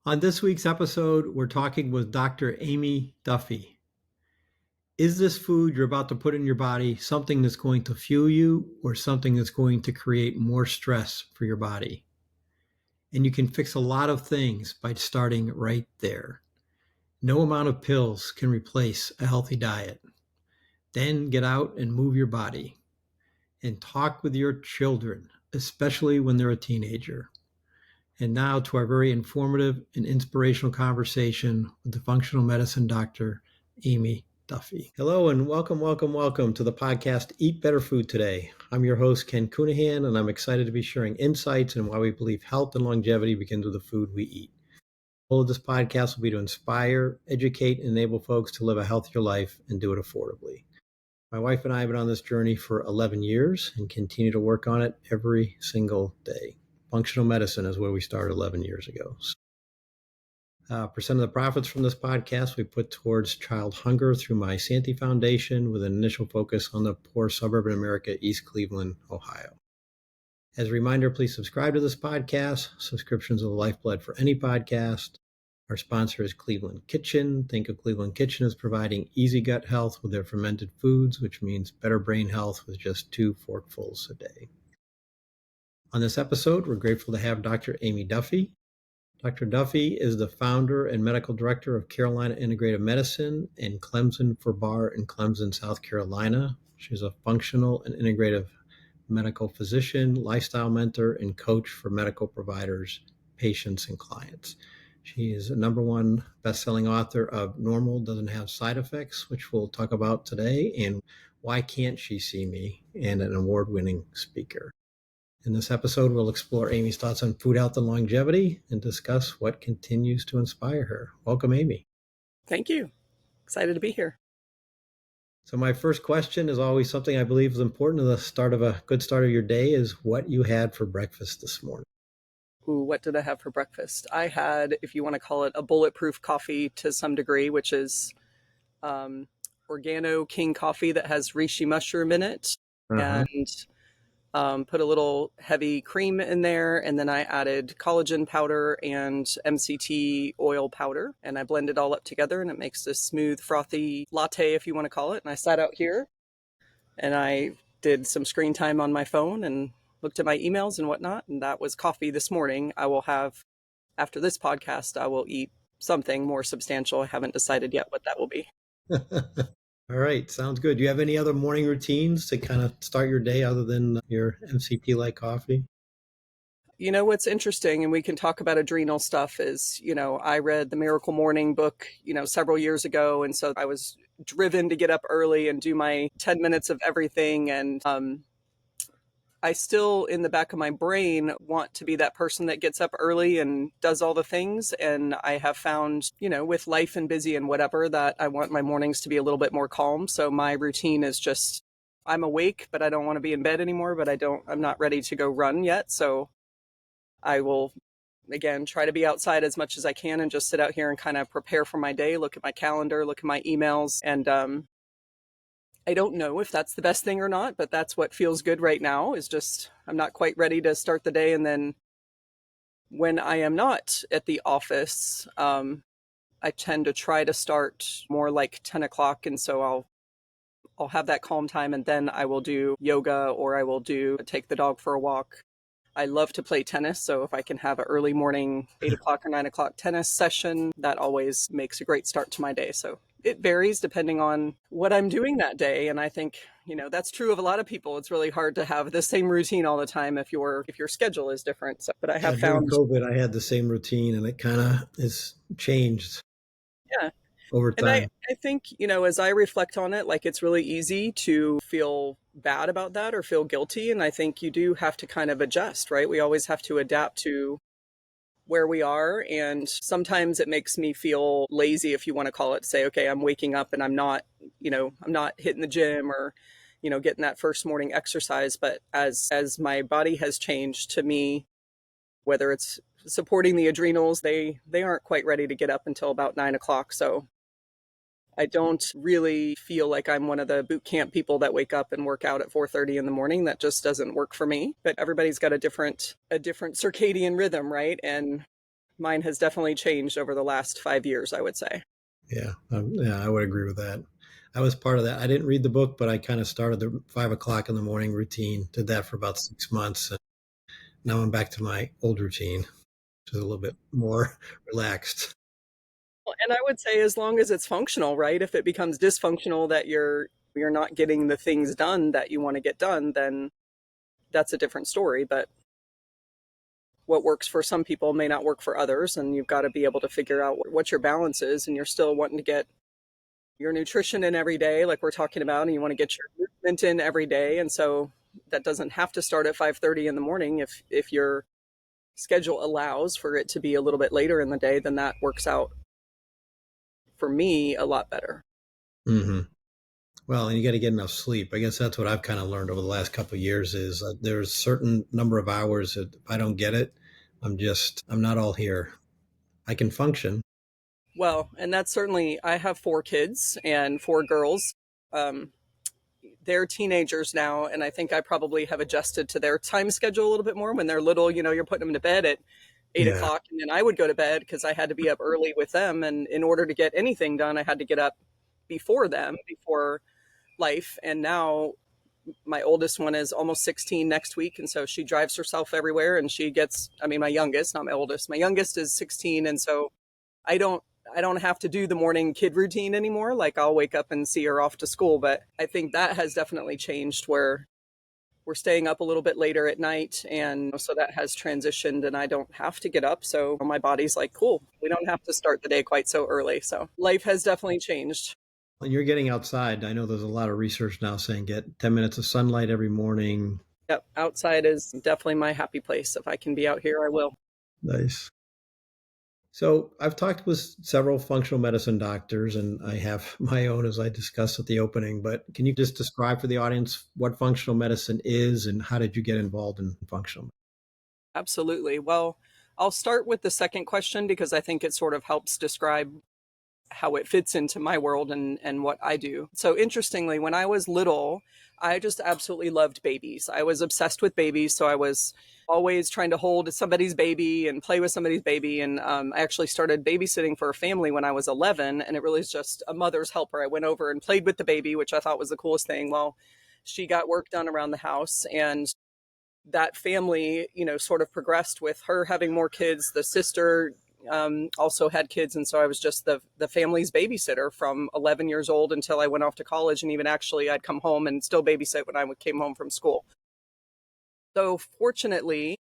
On this week's episode, we're talking with Dr. Aimee Duffy. Is this food you're about to put in your body something that's going to fuel you or something that's going to create more stress for your body? And you can fix a lot of things by starting right there. No amount of pills can replace a healthy diet. Then get out and move your body and talk with your children, especially when they're a teenager. And now to our very informative and inspirational conversation with the functional medicine doctor, Aimee Duffy. Hello and welcome to the podcast, Eat Better Food Today. I'm your host, Ken Coonahan, and I'm excited to be sharing insights and why we believe health and longevity begins with the food we eat. The goal of this podcast will be to inspire, educate, and enable folks to live a healthier life and do it affordably. My wife and I have been on this journey for 11 years and continue to work on it every single day. Functional medicine is where we started 11 years ago. Percent of the profits from this podcast we put towards child hunger through my Santee Foundation with an initial focus on the poor suburban America, East Cleveland, Ohio. As a reminder, please subscribe to this podcast. Subscriptions are the lifeblood for any podcast. Our sponsor is Cleveland Kitchen. Think of Cleveland Kitchen as providing easy gut health with their fermented foods, which means better brain health with just 2 forkfuls a day. On this episode, we're grateful to have Dr. Aimee Duffy. Dr. Duffy is the founder and medical director of Carolina Integrative Medicine and Clemson for Bar in Clemson, South Carolina. She's a functional and integrative medical physician, lifestyle mentor, and coach for medical providers, patients, and clients. She is a #1 best-selling author of Normal Doesn't Have Side Effects, which we'll talk about today, and Why Can't She See Me, and an award-winning speaker. In this episode, we'll explore Aimee's thoughts on food health and longevity and discuss what continues to inspire her. Welcome, Aimee. Thank you. Excited to be here. So my first question is always something I believe is important to the start of a good start of your day is what you had for breakfast this morning. Ooh, what did I have for breakfast? I had, if you want to call it, a bulletproof coffee to some degree, which is Organo King coffee that has reishi mushroom in it. And put a little heavy cream in there, and then I added collagen powder and MCT oil powder, and I blend it all up together, and it makes this smooth, frothy latte, if you want to call it. And I sat out here, and I did some screen time on my phone and looked at my emails and whatnot, and that was coffee this morning. I will have, after this podcast, I will eat something more substantial. I haven't decided yet what that will be. All right. Sounds good. Do you have any other morning routines to kind of start your day other than your MCT-like coffee? You know, what's interesting, and we can talk about adrenal stuff, is, I read the Miracle Morning book, several years ago. And so I was driven to get up early and do my 10 minutes of everything. And I still, in the back of my brain, want to be that person that gets up early and does all the things. And I have found, with life and busy and whatever, that I want my mornings to be a little bit more calm. So my routine is just, I'm awake, but I don't want to be in bed anymore, but I'm not ready to go run yet. So I will, again, try to be outside as much as I can and just sit out here and kind of prepare for my day, look at my calendar, look at my emails. And I don't know if that's the best thing or not, but that's what feels good right now, is just, I'm not quite ready to start the day. And then when I am not at the office, I tend to try to start more like 10 o'clock. And so I'll have that calm time, and then I will do yoga, or I will take the dog for a walk. I love to play tennis. So if I can have an early morning 8 o'clock or 9 o'clock tennis session, that always makes a great start to my day. So it varies depending on what I'm doing that day. And I think, that's true of a lot of people. It's really hard to have the same routine all the time if your schedule is different. So, but I have found during COVID, I had the same routine, and it kind of has changed. Yeah. Over time. And I think, as I reflect on it, like, it's really easy to feel bad about that or feel guilty. And I think you do have to kind of adjust, right? We always have to adapt to where we are. And sometimes it makes me feel lazy, if you want to call it, say, okay, I'm waking up and I'm not hitting the gym or, getting that first morning exercise. But as my body has changed, to me, whether it's supporting the adrenals, they aren't quite ready to get up until about 9 o'clock. So I don't really feel like I'm one of the boot camp people that wake up and work out at 4:30 in the morning. That just doesn't work for me. But everybody's got a different circadian rhythm, right? And Mine has definitely changed over the last 5 years, I would say. Yeah, I would agree with that. I was part of that. I didn't read the book, but I kind of started the 5 o'clock in the morning routine. Did that for about 6 months, and now I'm back to my old routine, which is a little bit more relaxed. Well, and I would say as long as it's functional, right? If it becomes dysfunctional that you're not getting the things done that you want to get done, then that's a different story. But what works for some people may not work for others, and you've got to be able to figure out what your balance is, and you're still wanting to get your nutrition in every day, like we're talking about, and you want to get your movement in every day. And so that doesn't have to start at 5:30 in the morning. If your schedule allows for it to be a little bit later in the day, then that works out for me a lot better. Hmm. Well, and you got to get enough sleep. I guess that's what I've kind of learned over the last couple of years is there's a certain number of hours that if I don't get it, I'm not all here. I can function. Well, and that's certainly, I have 4 kids and 4 girls. Um, they're teenagers now, and I think I probably have adjusted to their time schedule a little bit more. When they're little, you're putting them to bed at eight Yeah. o'clock, and then I would go to bed because I had to be up early with them. And in order to get anything done, I had to get up before them, before life. And now my oldest one is almost 16 next week, and so she drives herself everywhere. And she gets, I mean, my youngest, not my oldest, my youngest is 16, and so I don't I don't have to do the morning kid routine anymore. Like I'll wake up and see her off to school, but I think that has definitely changed where we're staying up a little bit later at night, and so that has transitioned and I don't have to get up. So my body's like, cool, we don't have to start the day quite so early. So life has definitely changed. When you're getting outside, I know there's a lot of research now saying get 10 minutes of sunlight every morning. Yep, outside is definitely my happy place. If I can be out here, I will. Nice. So I've talked with several functional medicine doctors, and I have my own as I discussed at the opening. But can you just describe for the audience what functional medicine is and how did you get involved in functional? Absolutely. Well, I'll start with the second question because I think it sort of helps describe how it fits into my world and what I do. So interestingly, when I was little, I just absolutely loved babies. I was obsessed with babies, so I was always trying to hold somebody's baby and play with somebody's baby. And I actually started babysitting for a family when I was 11, and it really is just a mother's helper. I went over and played with the baby, which I thought was the coolest thing. While she got work done around the house, and that family, sort of progressed with her having more kids. The sister also had kids, and so I was just the family's babysitter from 11 years old until I went off to college, and even actually I'd come home and still babysit when I came home from school. So fortunately,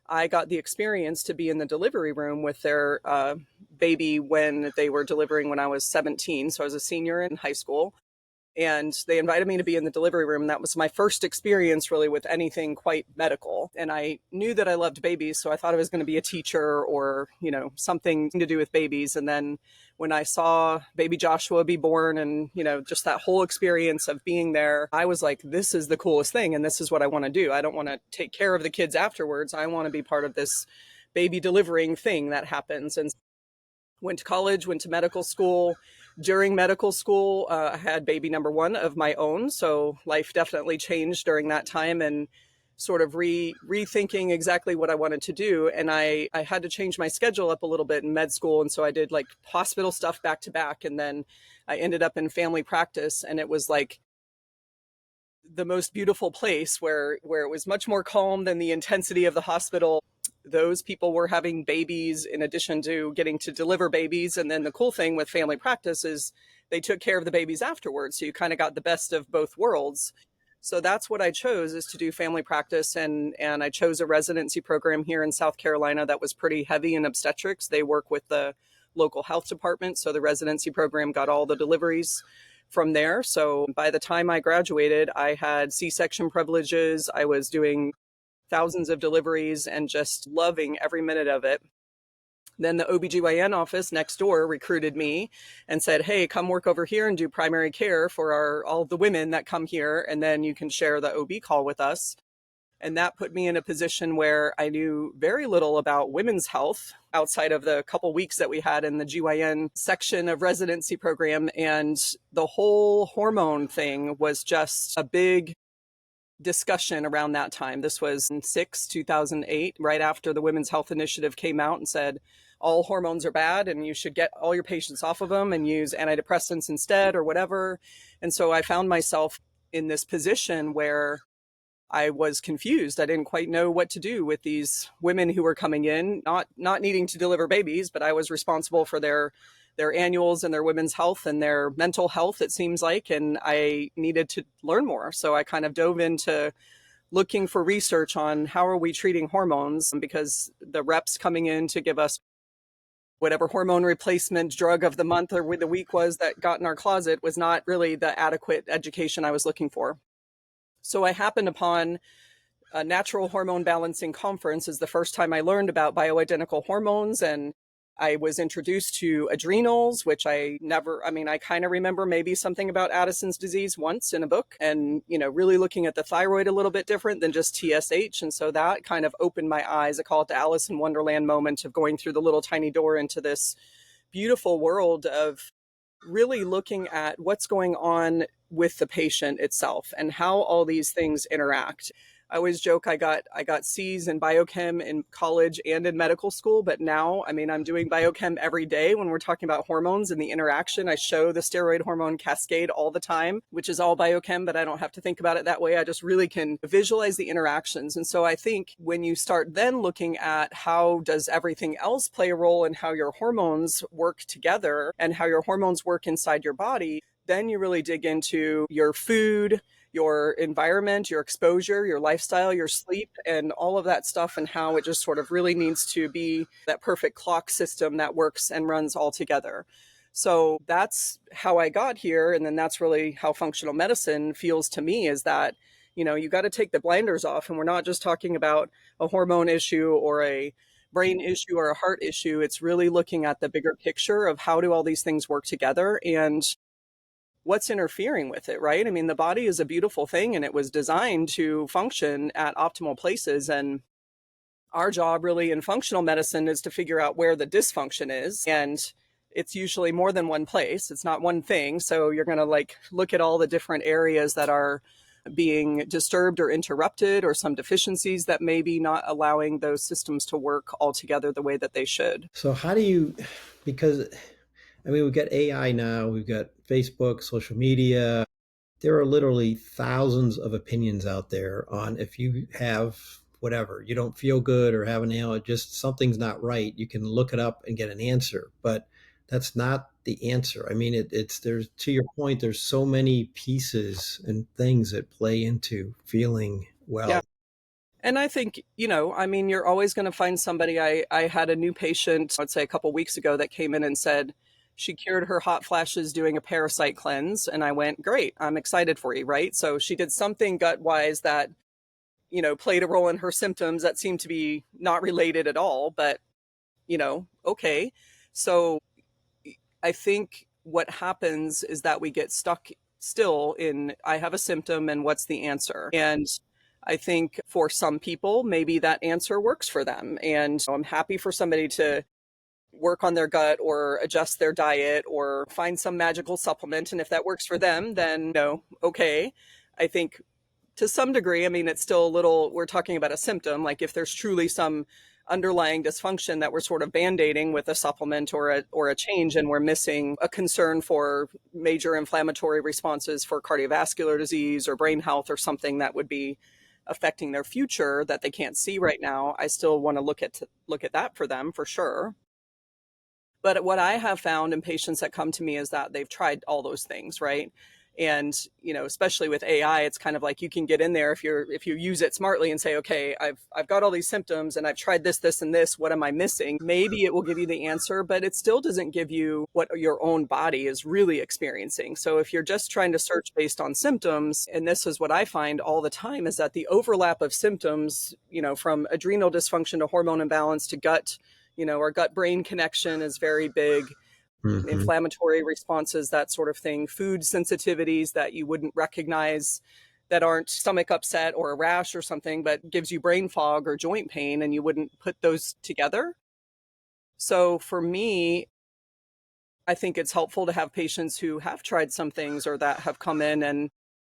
I got the experience to be in the delivery room with their baby when they were delivering when I was 17. So I was a senior in high school, and they invited me to be in the delivery room. And that was my first experience really with anything quite medical. And I knew that I loved babies, so I thought I was going to be a teacher or, something to do with babies. And then when I saw baby Joshua be born and, just that whole experience of being there, I was like, this is the coolest thing. And this is what I want to do. I don't want to take care of the kids afterwards. I want to be part of this baby delivering thing that happens. And went to college, went to medical school. During medical school, I had baby number one of my own. So life definitely changed during that time and sort of rethinking exactly what I wanted to do. And I had to change my schedule up a little bit in med school. And so I did like hospital stuff back to back. And then I ended up in family practice. And it was like the most beautiful place where it was much more calm than the intensity of the hospital. Those people were having babies in addition to getting to deliver babies. And then the cool thing with family practice is they took care of the babies afterwards. So you kind of got the best of both worlds. So that's what I chose, is to do family practice. And I chose a residency program here in South Carolina that was pretty heavy in obstetrics. They work with the local health department. So the residency program got all the deliveries from there. So by the time I graduated, I had C-section privileges. I was doing thousands of deliveries and just loving every minute of it. Then the OBGYN office next door recruited me and said, hey, come work over here and do primary care for all the women that come here. And then you can share the OB call with us. And that put me in a position where I knew very little about women's health outside of the couple weeks that we had in the GYN section of residency program. And the whole hormone thing was just a big discussion around that time. This was in 2008, right after the Women's Health Initiative came out and said, all hormones are bad and you should get all your patients off of them and use antidepressants instead or whatever. And so I found myself in this position where I was confused. I didn't quite know what to do with these women who were coming in, not needing to deliver babies, but I was responsible for their annuals and their women's health and their mental health, it seems like, and I needed to learn more. So I kind of dove into looking for research on how are we treating hormones, because the reps coming in to give us whatever hormone replacement drug of the month or the week was that got in our closet was not really the adequate education I was looking for. So I happened upon a natural hormone balancing conference is the first time I learned about bioidentical hormones. And I was introduced to adrenals, which I never, I mean, I kind of remember maybe something about Addison's disease once in a book and, really looking at the thyroid a little bit different than just TSH. And so that kind of opened my eyes. I call it the Alice in Wonderland moment of going through the little tiny door into this beautiful world of really looking at what's going on with the patient itself and how all these things interact. I always joke I got C's in biochem in college and in medical school, but now, I mean, I'm doing biochem every day when we're talking about hormones and the interaction. I show the steroid hormone cascade all the time, which is all biochem, but I don't have to think about it that way. I just really can visualize the interactions. And so I think when you start then looking at how does everything else play a role in how your hormones work together and how your hormones work inside your body, then you really dig into your food, your environment, your exposure, your lifestyle, your sleep, and all of that stuff, and how it just sort of really needs to be that perfect clock system that works and runs all together. So that's how I got here. And then that's really how functional medicine feels to me, is that, you got to take the blinders off. And we're not just talking about a hormone issue or a brain issue or a heart issue. It's really looking at the bigger picture of how do all these things work together and what's interfering with it, right? I mean, the body is a beautiful thing and it was designed to function at optimal places. And our job really in functional medicine is to figure out where the dysfunction is. And it's usually more than one place. It's not one thing. So you're going to look at all the different areas that are being disturbed or interrupted, or some deficiencies that may be not allowing those systems to work all together the way that they should. So how do you, because I mean, we've got AI now, we've got Facebook, social media. There are literally thousands of opinions out there on if you have whatever, you don't feel good or have an ailment, just something's not right. You can look it up and get an answer, but that's not the answer. I mean, there's, to your point, there's so many pieces and things that play into feeling well. Yeah. And I think, I mean, you're always going to find somebody. I had a new patient, I'd say a couple weeks ago, that came in and said she cured her hot flashes doing a parasite cleanse. And I went, great, I'm excited for you, right? So she did something gut-wise that, played a role in her symptoms that seemed to be not related at all, but, okay. So I think what happens is that we get stuck still in, I have a symptom and what's the answer? And I think for some people, maybe that answer works for them. And I'm happy for somebody to work on their gut or adjust their diet or find some magical supplement. And if that works for them, then okay. I think to some degree, I mean, it's still a little, we're talking about a symptom. Like if there's truly some underlying dysfunction that we're sort of band-aiding with a supplement or a change, and we're missing a concern for major inflammatory responses for cardiovascular disease or brain health or something that would be affecting their future that they can't see right now, I still want to look at that for them for sure. But what I have found in patients that come to me is that they've tried all those things, right? And, especially with AI, it's kind of like you can get in there if you use it smartly and say, okay, I've got all these symptoms and I've tried this, this, and this. What am I missing? Maybe it will give you the answer, but it still doesn't give you what your own body is really experiencing. So if you're just trying to search based on symptoms, and this is what I find all the time, is that the overlap of symptoms, from adrenal dysfunction to hormone imbalance to gut, our gut-brain connection is very big. Mm-hmm. Inflammatory responses, that sort of thing, food sensitivities that you wouldn't recognize that aren't stomach upset or a rash or something, but gives you brain fog or joint pain, and you wouldn't put those together. So for me, I think it's helpful to have patients who have tried some things or that have come in and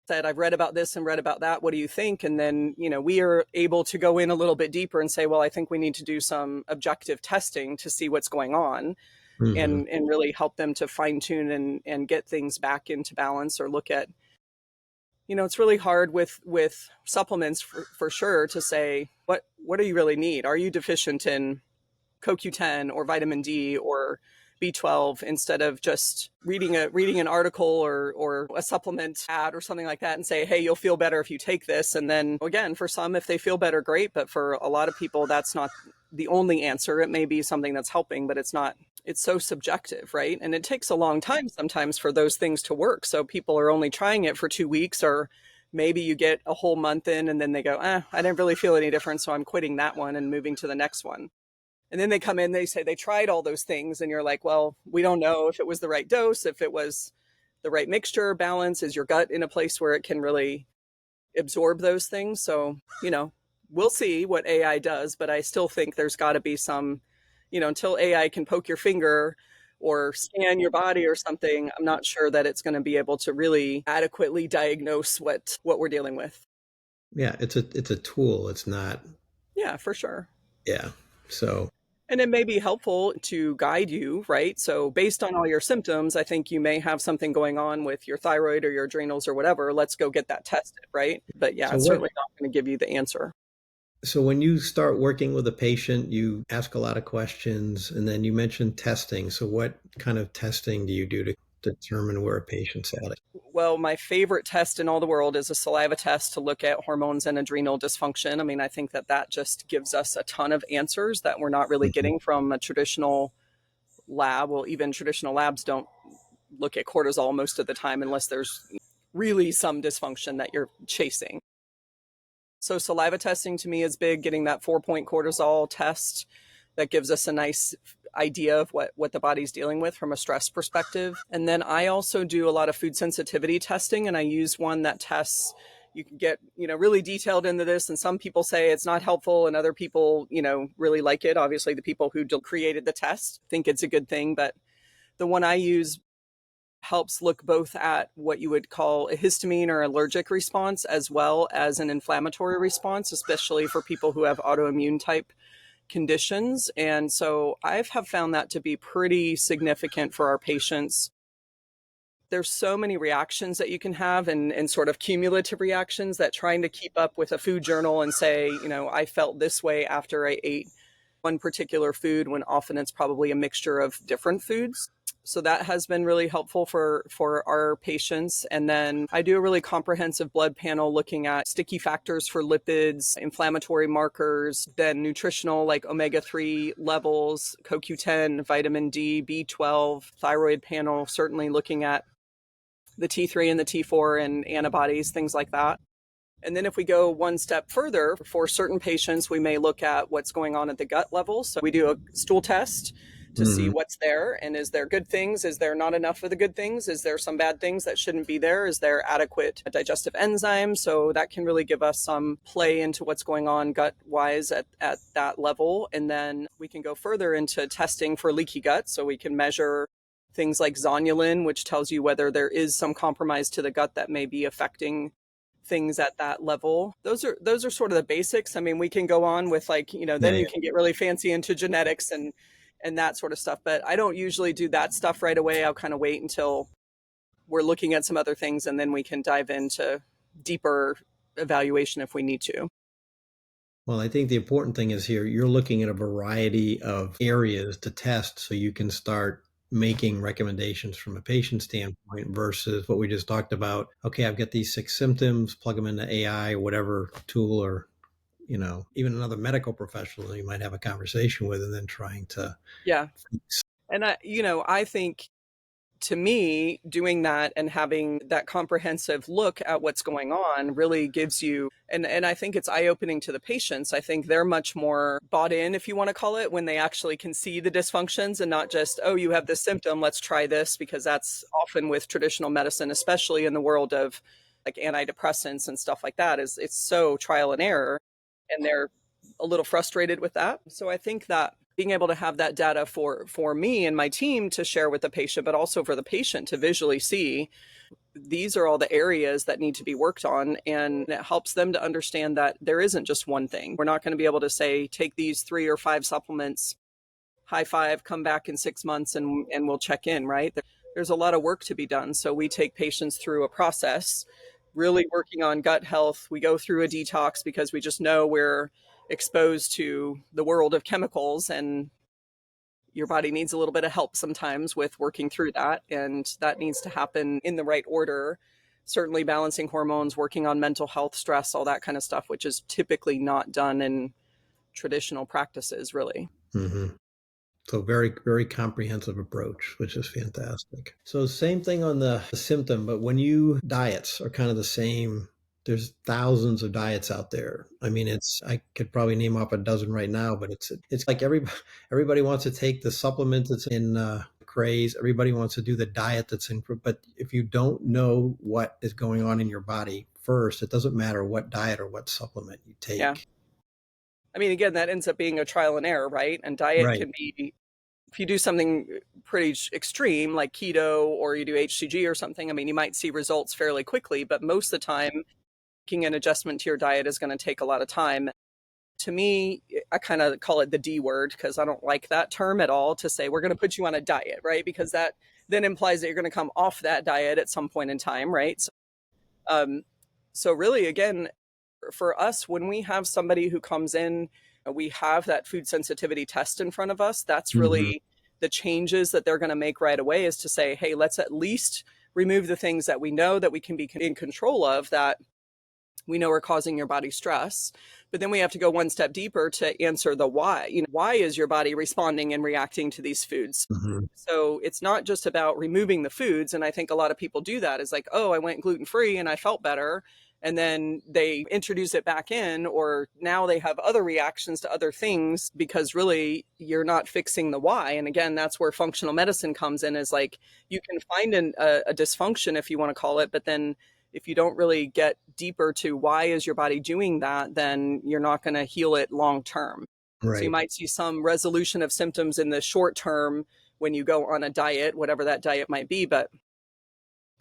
said, I've read about this and read about that. What do you think? And then, we are able to go in a little bit deeper and say, well, I think we need to do some objective testing to see what's going on, Hmm. and really help them to fine tune and get things back into balance, or look at, it's really hard with supplements for sure to say, what do you really need? Are you deficient in CoQ10 or vitamin D or B12, instead of just reading an article or a supplement ad or something like that and say, hey, you'll feel better if you take this. And then again, for some, if they feel better, great. But for a lot of people, that's not the only answer. It may be something that's helping, but it's not. It's so subjective, right? And it takes a long time sometimes for those things to work. So people are only trying it for 2 weeks, or maybe you get a whole month in and then they go, I didn't really feel any difference, so I'm quitting that one and moving to the next one. And then they come in, they say they tried all those things, and you're like, well, we don't know if it was the right dose, if it was the right mixture, balance. Is your gut in a place where it can really absorb those things? So, we'll see what AI does, but I still think there's got to be some, until AI can poke your finger or scan your body or something, I'm not sure that it's going to be able to really adequately diagnose what we're dealing with. Yeah, it's a tool. It's not. Yeah, for sure. Yeah. So And it may be helpful to guide you, right? So, based on all your symptoms, I think you may have something going on with your thyroid or your adrenals or whatever. Let's go get that tested, right? But yeah, so it's what? certainly not going to give you the answer. So when you start working with a patient, you ask a lot of questions, and then you mentioned testing. So what kind of testing do you do to determine where a patient's at? Well, my favorite test in all the world is a saliva test to look at hormones and adrenal dysfunction. I mean, I think that just gives us a ton of answers that we're not really Mhm. getting from a traditional lab. Well, even traditional labs don't look at cortisol most of the time unless there's really some dysfunction that you're chasing. So saliva testing to me is big, getting that 4-point cortisol test that gives us a nice idea of what the body's dealing with from a stress perspective. And then I also do a lot of food sensitivity testing, and I use one that tests, you can get, really detailed into this, and some people say it's not helpful and other people, really like it. Obviously the people who created the test think it's a good thing, but the one I use helps look both at what you would call a histamine or allergic response, as well as an inflammatory response, especially for people who have autoimmune type conditions. And so I have found that to be pretty significant for our patients. There's so many reactions that you can have, and sort of cumulative reactions, that trying to keep up with a food journal and say, I felt this way after I ate one particular food, when often it's probably a mixture of different foods. So that has been really helpful for our patients. And then I do a really comprehensive blood panel looking at sticky factors for lipids, inflammatory markers, then nutritional like omega-3 levels, CoQ10, vitamin D, B12, thyroid panel, certainly looking at the T3 and the T4 and antibodies, things like that. And then if we go one step further, for certain patients, we may look at what's going on at the gut level. So we do a stool test to see Mhm. what's there. And is there good things? Is there not enough of the good things? Is there some bad things that shouldn't be there? Is there adequate digestive enzymes? So that can really give us some play into what's going on gut wise at that level. And then we can go further into testing for leaky gut. So we can measure things like zonulin, which tells you whether there is some compromise to the gut that may be affecting things at that level. Those are sort of the basics. I mean, we can go on with like, Yeah, then you yeah. can get really fancy into genetics and that sort of stuff. But I don't usually do that stuff right away. I'll kind of wait until we're looking at some other things, and then we can dive into deeper evaluation if we need to. Well, I think the important thing is here you're looking at a variety of areas to test so you can start making recommendations from a patient standpoint versus what we just talked about. Okay, I've got these 6 symptoms, plug them into AI or whatever tool, or even another medical professional you might have a conversation with, and then trying to Yeah. fix. And I think, to me, doing that and having that comprehensive look at what's going on really gives you, and I think it's eye-opening to the patients. I think they're much more bought in, if you want to call it, when they actually can see the dysfunctions and not just, oh, you have this symptom, let's try this, because that's often with traditional medicine, especially in the world of like antidepressants and stuff like that, is it's so trial and error, and they're a little frustrated with that. So I think that being able to have that data for me and my team to share with the patient, but also for the patient to visually see, these are all the areas that need to be worked on. And it helps them to understand that there isn't just one thing. We're not going to be able to say, take these 3 or 5 supplements, high five, come back in 6 months and we'll check in, right? There's a lot of work to be done. So we take patients through a process, really working on gut health. We go through a detox because we just know we're exposed to the world of chemicals, and your body needs a little bit of help sometimes with working through that. And that needs to happen in the right order. Certainly balancing hormones, working on mental health, stress, all that kind of stuff, which is typically not done in traditional practices, really. Hmm. So very, very comprehensive approach, which is fantastic. So same thing on the symptom, but when you diets are kind of the same. There's thousands of diets out there. I mean, I could probably name off a dozen right now, but it's like everybody wants to take the supplement that's in craze. Everybody wants to do the diet that's in, but if you don't know what is going on in your body first, it doesn't matter what diet or what supplement you Yeah. take. I mean, again, that ends up being a trial and error, right? And diet Right. can be, if you do something pretty extreme like keto or you do HCG or something, I mean, you might see results fairly quickly, but most of the time, making an adjustment to your diet is going to take a lot of time. To me, I kind of call it the D word because I don't like that term at all, to say we're going to put you on a diet, right? Because that then implies that you're going to come off that diet at some point in time, right? Um, so really, again, for us, when we have somebody who comes in, we have that food sensitivity test in front of us. That's Hmm. really the changes that they're going to make right away, is to say, hey, let's at least remove the things that we know that we can be in control of, that we know are causing your body stress. But then we have to go one step deeper to answer the why. Why is your body responding and reacting to these foods? Hmm. So it's not just about removing the foods. And I think a lot of people do that. Is like, oh, I went gluten free and I felt better. And then they introduce it back in, or now they have other reactions to other things, because really you're not fixing the why. And again, that's where functional medicine comes in, is like, you can find a dysfunction, if you want to call it, but then if you don't really get deeper to why is your body doing that, then you're not going to heal it long term. So you Right. might see some resolution of symptoms in the short term when you go on a diet, whatever that diet might be. But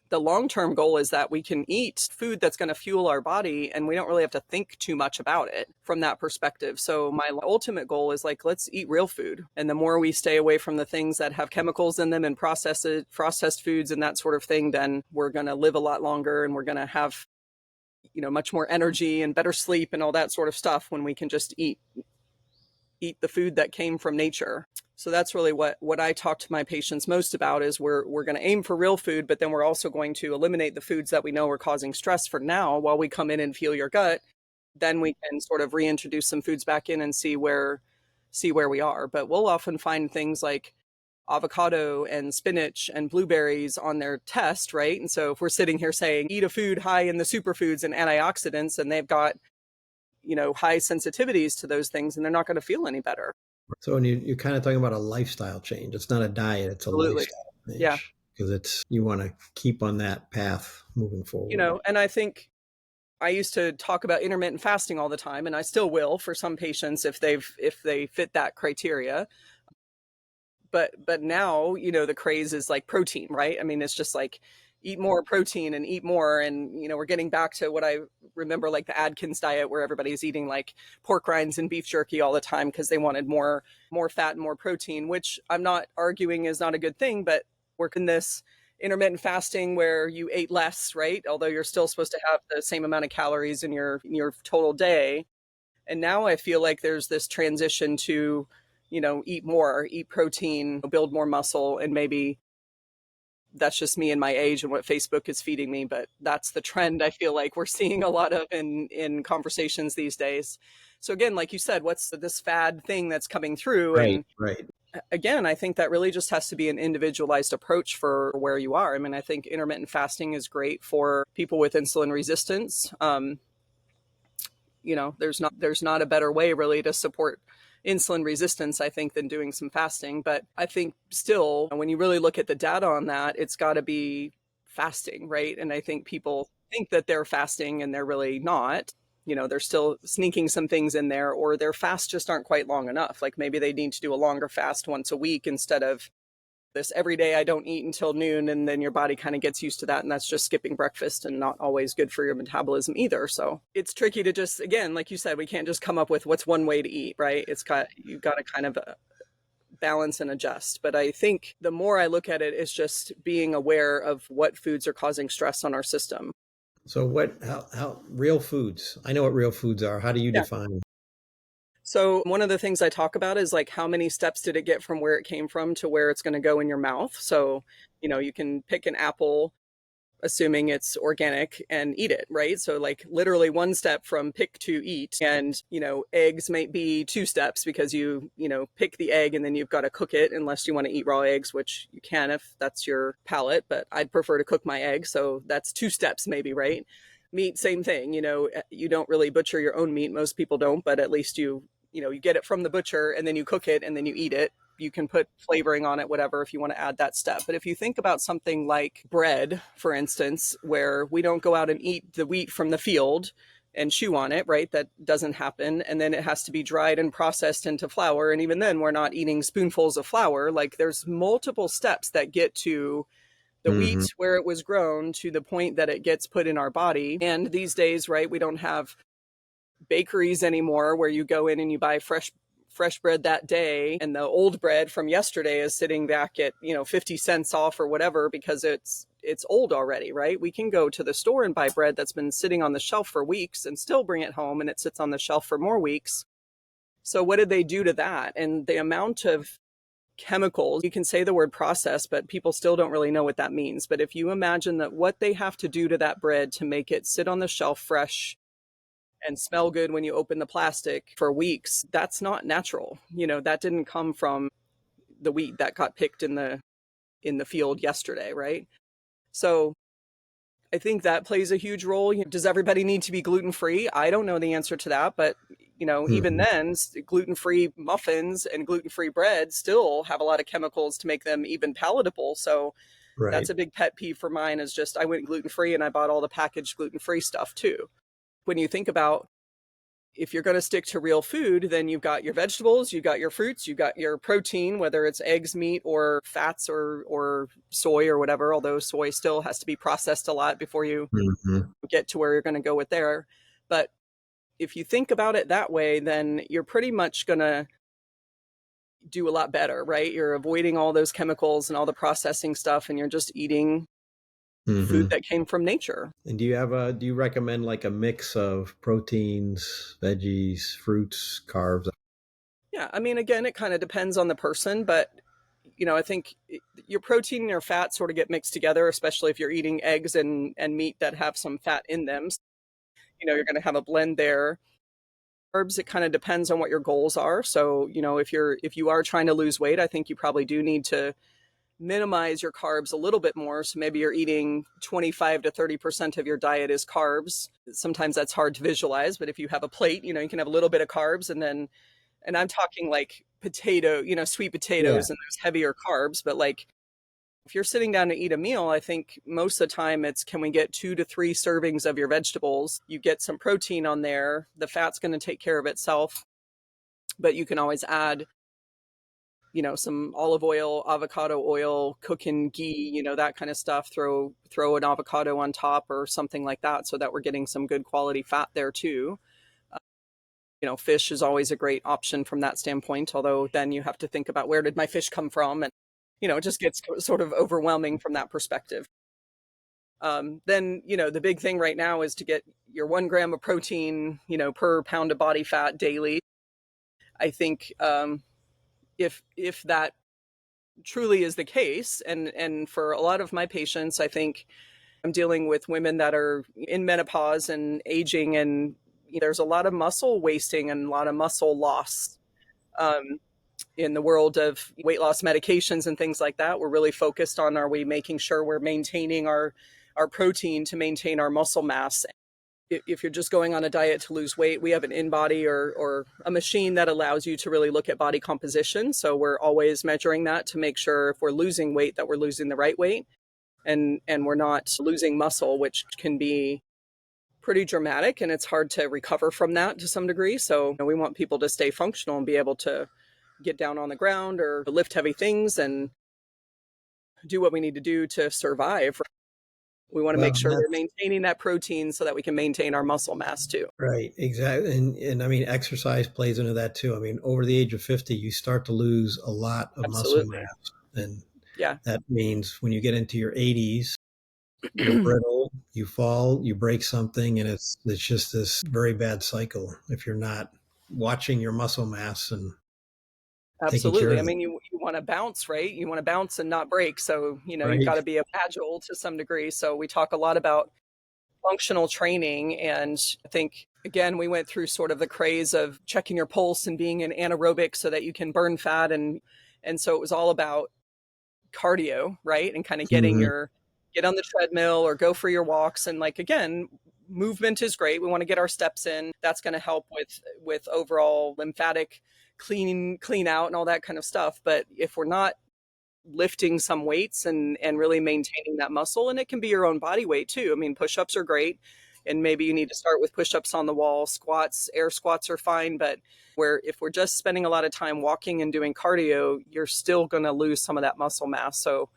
the long-term goal is that we can eat food that's going to fuel our body, and we don't really have to think too much about it from that perspective. So my ultimate goal is like, let's eat real food. And the more we stay away from the things that have chemicals in them and processed foods and that sort of thing, then we're going to live a lot longer, and we're going to have, much more energy and better sleep and all that sort of stuff when we can just eat the food that came from nature. So that's really what I talk to my patients most about, is we're going to aim for real food, but then we're also going to eliminate the foods that we know are causing stress for now while we come in and feel your gut. Then we can sort of reintroduce some foods back in and see where we are. But we'll often find things like avocado and spinach and blueberries on their test, right? And so if we're sitting here saying eat a food high in the superfoods and antioxidants, and they've got, high sensitivities to those things, and they're not going to feel any better. So when you're kind of talking about a lifestyle change, it's not a diet, it's a Absolutely. lifestyle Yeah. change, because you want to keep on that path moving forward. And I think I used to talk about intermittent fasting all the time, and I still will for some patients if they fit that criteria. But now, the craze is like protein, right? I mean, it's just like, eat more protein and eat more. And we're getting back to what I remember, like the Atkins diet, where everybody's eating like pork rinds and beef jerky all the time because they wanted more fat and more protein, which I'm not arguing is not a good thing. But we're in this intermittent fasting where you ate less, right? Although you're still supposed to have the same amount of calories in your total day. And now I feel like there's this transition to, eat more, eat protein, build more muscle. And maybe that's just me and my age and what Facebook is feeding me, but that's the trend I feel like we're seeing a lot of in conversations these days. So again, like you said, what's this fad thing that's coming through? Right, And right. again, I think that really just has to be an individualized approach for where you are. I mean, I think intermittent fasting is great for people with insulin resistance. There's not a better way really to support insulin resistance, I think, than doing some fasting. But I think still, when you really look at the data on that, it's got to be fasting, right? And I think people think that they're fasting and they're really not. They're still sneaking some things in there, or their fasts just aren't quite long enough. Like maybe they need to do a longer fast once a week instead of this every day I don't eat until noon, and then your body kind of gets used to that, and that's just skipping breakfast and not always good for your metabolism either. So it's tricky to just, again, like you said, we can't just come up with what's one way to eat, right? You've got to kind of balance and adjust. But I think the more I look at it, it's just being aware of what foods are causing stress on our system. So how real foods? I know what real foods are. How do you Yeah. define them? So one of the things I talk about is like how many steps did it get from where it came from to where it's going to go in your mouth. So, you can pick an apple, assuming it's organic, and eat it, right? So like literally one step from pick to eat. And, eggs might be two steps because you pick the egg and then you've got to cook it unless you want to eat raw eggs, which you can if that's your palate, but I'd prefer to cook my egg. So that's two steps maybe, right? Meat, same thing. You don't really butcher your own meat. Most people don't, but at least you get it from the butcher and then you cook it and then you eat it. You can put flavoring on it, whatever, if you want to add that step. But if you think about something like bread, for instance, where we don't go out and eat the wheat from the field and chew on it, right? That doesn't happen. And then it has to be dried and processed into flour. And even then, we're not eating spoonfuls of flour. Like there's multiple steps that get to the Hmm. wheat where it was grown to the point that it gets put in our body. And these days, right, we don't have bakeries anymore where you go in and you buy fresh bread that day, and the old bread from yesterday is sitting back at 50 cents off or whatever because it's old already, right? We can go to the store and buy bread that's been sitting on the shelf for weeks and still bring it home and it sits on the shelf for more weeks. So what did they do to that? And the amount of chemicals, you can say the word process, but people still don't really know what that means. But if you imagine that what they have to do to that bread to make it sit on the shelf fresh and smell good when you open the plastic for weeks, that's not natural. That didn't come from the wheat that got picked in the field yesterday, right? So I think that plays a huge role. Does everybody need to be gluten-free? I don't know the answer to that, but even Hmm. then, gluten-free muffins and gluten-free bread still have a lot of chemicals to make them even palatable. So Right. that's a big pet peeve for mine, is just I went gluten-free and I bought all the packaged gluten-free stuff too. When you think about, if you're going to stick to real food, then you've got your vegetables, you've got your fruits, you've got your protein, whether it's eggs, meat, or fats, or soy or whatever, although soy still has to be processed a lot before you Hmm. get to where you're going to go with there. But if you think about it that way, then you're pretty much going to do a lot better, right? You're avoiding all those chemicals and all the processing stuff, and you're just eating food Hmm. that came from nature. And do you recommend like a mix of proteins, veggies, fruits, carbs? Yeah, I mean, again, it kind of depends on the person, but I think your protein and your fat sort of get mixed together, especially if you're eating eggs and meat that have some fat in them. You're going to have a blend there. Carbs, it kind of depends on what your goals are. So, if you are trying to lose weight, I think you probably do need to minimize your carbs a little bit more. So maybe you're eating 25 to 30% of your diet is carbs. Sometimes that's hard to visualize, but if you have a plate, you can have a little bit of carbs, and I'm talking like sweet Yeah. potatoes and those heavier carbs. But like if you're sitting down to eat a meal, I think most of the time it's, can we get 2 to 3 servings of your vegetables? You get some protein on there. The fat's going to take care of itself, but you can always add, some olive oil, avocado oil, cooking ghee, that kind of stuff. Throw an avocado on top or something like that, so that we're getting some good quality fat there too. Fish is always a great option from that standpoint, although then you have to think about, where did my fish come from? And, it just gets sort of overwhelming from that perspective. Then, the big thing right now is to get your 1 gram of protein, per pound of body fat daily. I think if that truly is the case, and for a lot of my patients, I think I'm dealing with women that are in menopause and aging, and there's a lot of muscle wasting and a lot of muscle loss. Um, in the world of weight loss medications and things like that, we're really focused on, are we making sure we're maintaining our protein to maintain our muscle mass? If you're just going on a diet to lose weight, we have an InBody or a machine that allows you to really look at body composition. So we're always measuring that to make sure if we're losing weight, that we're losing the right weight, and we're not losing muscle, which can be pretty dramatic, and it's hard to recover from that to some degree. So we want people to stay functional and be able to get down on the ground or lift heavy things. And do what we need to do to survive. We want to Well, make sure we're that's maintaining that protein so that we can maintain our muscle mass too. right, exactly. And I mean, exercise plays into that too. I mean, over the age of 50, you start to lose a lot of muscle Absolutely. mass. And Yeah. that means when you get into your 80s, you're brittle, you fall, you break something, and it's just this very bad cycle if you're not watching your muscle mass and taking care Absolutely. of I it. mean, you want to bounce, right? You want to bounce and not break. So, you've Right. got to be agile to some degree. So we talk a lot about functional training. And I think, again, we went through sort of the craze of checking your pulse and being in anaerobic so that you can burn fat. And so it was all about cardio, right? And kind of Hmm. get on the treadmill or go for your walks. And like, again, movement is great. We want to get our steps in. That's going to help with overall lymphatic clean out and all that kind of stuff. But if we're not lifting some weights and really maintaining that muscle, and it can be your own body weight too. I mean, push-ups are great, and maybe you need to start with push-ups on the wall. Squats, air squats are fine, but where if we're just spending a lot of time walking and doing cardio, you're still going to lose some of that muscle mass. So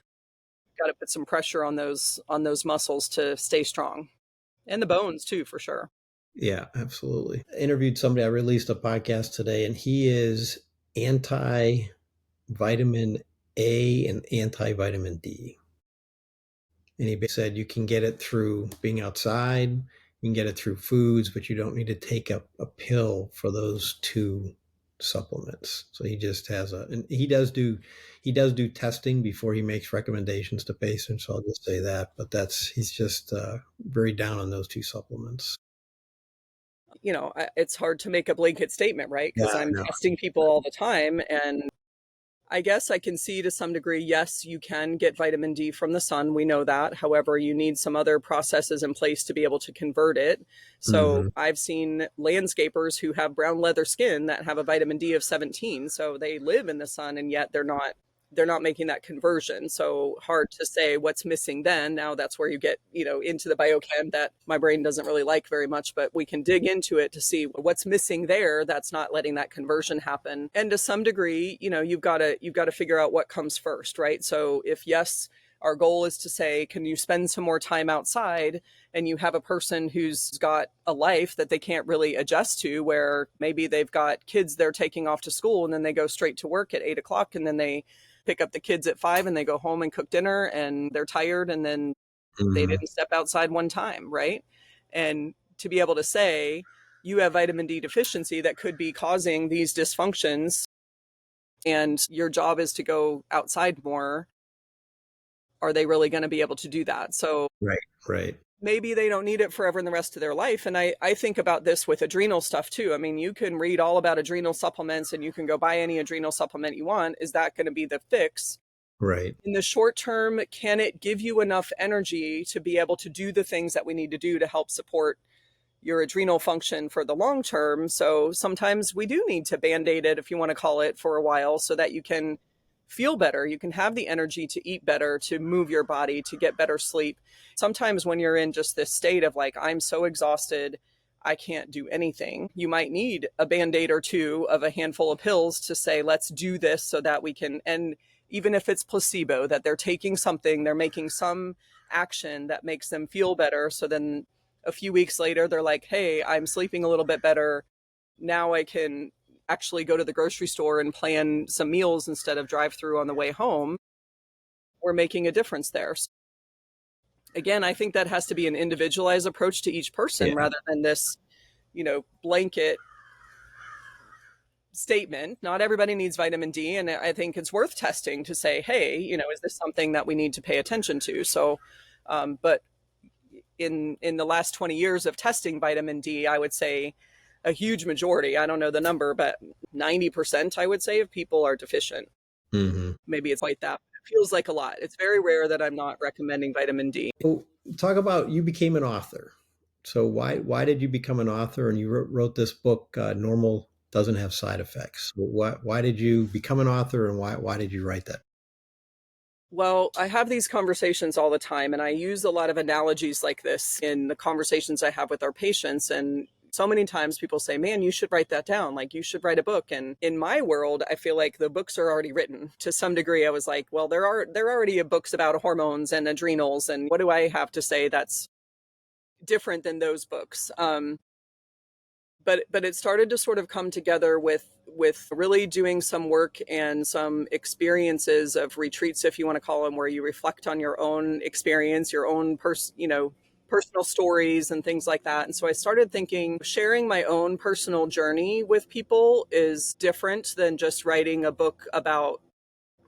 got to put some pressure on those muscles to stay strong, and the bones too, for sure. Yeah, absolutely. I interviewed somebody, I released a podcast today, and he is anti vitamin A and anti vitamin D. And he said you can get it through being outside, you can get it through foods, but you don't need to take a pill for those two supplements. So he just has and he does do testing before he makes recommendations to patients. So I'll just say that, but he's just very down on those two supplements. It's hard to make a blanket statement, right? Yeah, Because I I'm know. testing people all the time, and I guess I can see to some degree, yes, you can get vitamin D from the sun. We know that. However, you need some other processes in place to be able to convert it. So Hmm. I've seen landscapers who have brown leather skin that have a vitamin D of 17. So they live in the sun and yet they're not making that conversion. So hard to say what's missing then. Now that's where you get, into the biochem that my brain doesn't really like very much, but we can dig into it to see what's missing there that's not letting that conversion happen. And to some degree, you've got to figure out what comes first, right? So if yes, our goal is to say, can you spend some more time outside? And you have a person who's got a life that they can't really adjust to, where maybe they've got kids they're taking off to school and then they go straight to work at 8 o'clock and then they pick up the kids at 5 and they go home and cook dinner and they're tired and then they Hmm. didn't step outside one time, right? And to be able to say you have vitamin D deficiency that could be causing these dysfunctions and your job is to go outside more, are they really going to be able to do that? So Right, right, maybe they don't need it forever in the rest of their life. And I think about this with adrenal stuff too. I mean, you can read all about adrenal supplements and you can go buy any adrenal supplement you want. Is that going to be the fix? right, In the short term, can it give you enough energy to be able to do the things that we need to do to help support your adrenal function for the long term? So sometimes we do need to band-aid it, if you want to call it, for a while so that you can feel better. You can have the energy to eat better, to move your body, to get better sleep. Sometimes when you're in just this state of like, I'm so exhausted, I can't do anything, you might need a band-aid or two of a handful of pills to say, let's do this so that we can, and even if it's placebo, that they're taking something, they're making some action that makes them feel better. So then a few weeks later, they're like, hey, I'm sleeping a little bit better. Now I can actually go to the grocery store and plan some meals instead of drive through on the way home. We're making a difference there. So again, I think that has to be an individualized approach to each person yeah, rather than this, blanket statement. Not everybody needs vitamin D. And I think it's worth testing to say, hey, is this something that we need to pay attention to? So, but in the last 20 years of testing vitamin D, I would say a huge majority, I don't know the number, but 90%, I would say, of people are deficient. hmm. Maybe it's quite that. It feels like a lot. It's very rare that I'm not recommending vitamin D. So talk about you became an author. So why did you become an author and you wrote this book? Normal doesn't have side effects. Why did you become an author and why did you write that? Well, I have these conversations all the time, and I use a lot of analogies like this in the conversations I have with our patients. And so many times people say, man, you should write that down. Like, you should write a book. And in my world, I feel like the books are already written. To some degree, I was like, well, there are already books about hormones and adrenals. And what do I have to say that's different than those books? But it started to sort of come together with really doing some work and some experiences of retreats, if you want to call them, where you reflect on your own experience, your own personal stories and things like that. And so I started thinking sharing my own personal journey with people is different than just writing a book about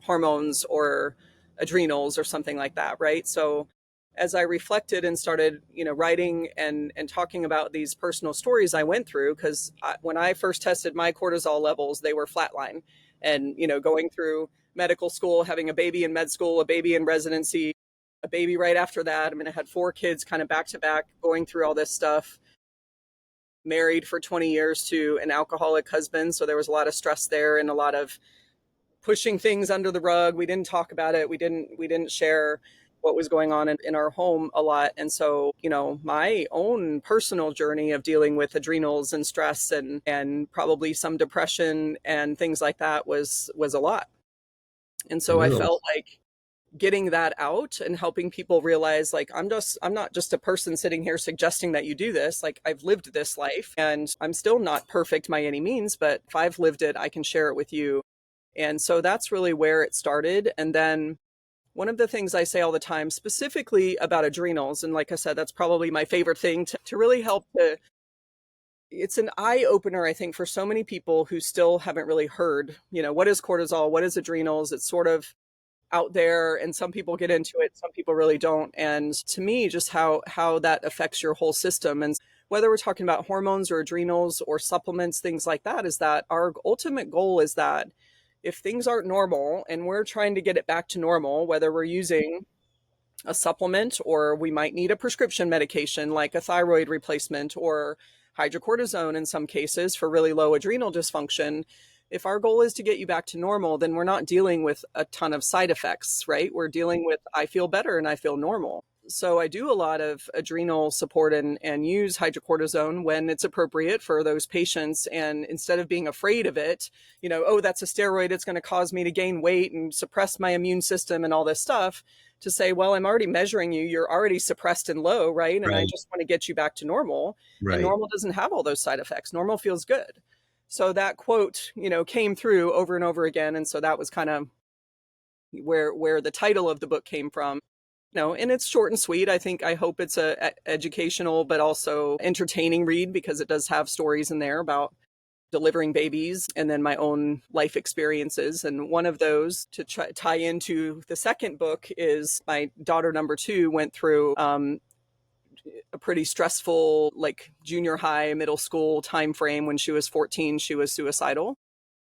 hormones or adrenals or something like that, right? So as I reflected and started, writing and talking about these personal stories I went through, because when I first tested my cortisol levels, they were flatline. And, going through medical school, having a baby in med school, a baby in residency, a baby right after that. I mean, I had 4 kids kind of back to back, going through all this stuff, married for 20 years to an alcoholic husband. So there was a lot of stress there and a lot of pushing things under the rug. We didn't talk about it. We didn't share what was going on in our home a lot. And so, my own personal journey of dealing with adrenals and stress and probably some depression and things like that was a lot. And so I Really? felt like getting that out and helping people realize, like, I'm not just a person sitting here suggesting that you do this. Like, I've lived this life and I'm still not perfect by any means, but if I've lived it, I can share it with you. And so that's really where it started. And then one of the things I say all the time, specifically about adrenals, and like I said, that's probably my favorite thing to really help to, it's an eye opener, I think, for so many people who still haven't really heard, what is cortisol? What is adrenals? It's sort of out there and some people get into it, some people really don't. And to me, just how that affects your whole system. And whether we're talking about hormones or adrenals or supplements, things like that, is that our ultimate goal is that if things aren't normal and we're trying to get it back to normal, whether we're using a supplement or we might need a prescription medication like a thyroid replacement or hydrocortisone in some cases for really low adrenal dysfunction, if our goal is to get you back to normal, then we're not dealing with a ton of side effects, right? We're dealing with, I feel better and I feel normal. So I do a lot of adrenal support and use hydrocortisone when it's appropriate for those patients. And instead of being afraid of it, oh, that's a steroid, it's going to cause me to gain weight and suppress my immune system and all this stuff, to say, well, I'm already measuring you. You're already suppressed and low, right? And I Right. just want to get you back to normal. And Right. normal doesn't have all those side effects. Normal feels good. So that quote, came through over and over again. And so that was kind of where the title of the book came from. And it's short and sweet. I hope it's a educational but also entertaining read, because it does have stories in there about delivering babies and then my own life experiences. And one of those, to tie into the second book, is my daughter number 2 went through a pretty stressful, like, junior high, middle school time frame. When she was 14, she was suicidal.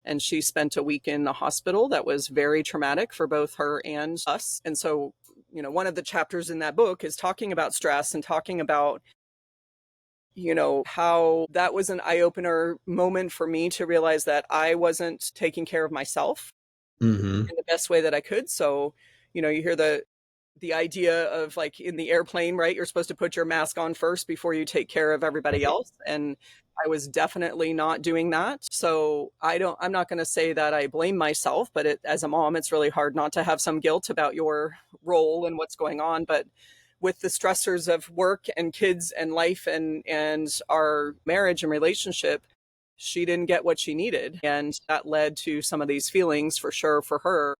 And she spent a week in the hospital that was very traumatic for both her and us. And so, one of the chapters in that book is talking about stress and talking about, how that was an eye opener moment for me to realize that I wasn't taking care of myself Mm-hmm. in the best way that I could. So, you hear the idea of, like, in the airplane, right? You're supposed to put your mask on first before you take care of everybody else. And I was definitely not doing that. So I'm not going to say that I blame myself, but as a mom, it's really hard not to have some guilt about your role and what's going on. But with the stressors of work and kids and life and our marriage and relationship, she didn't get what she needed. And that led to some of these feelings, for sure, for her.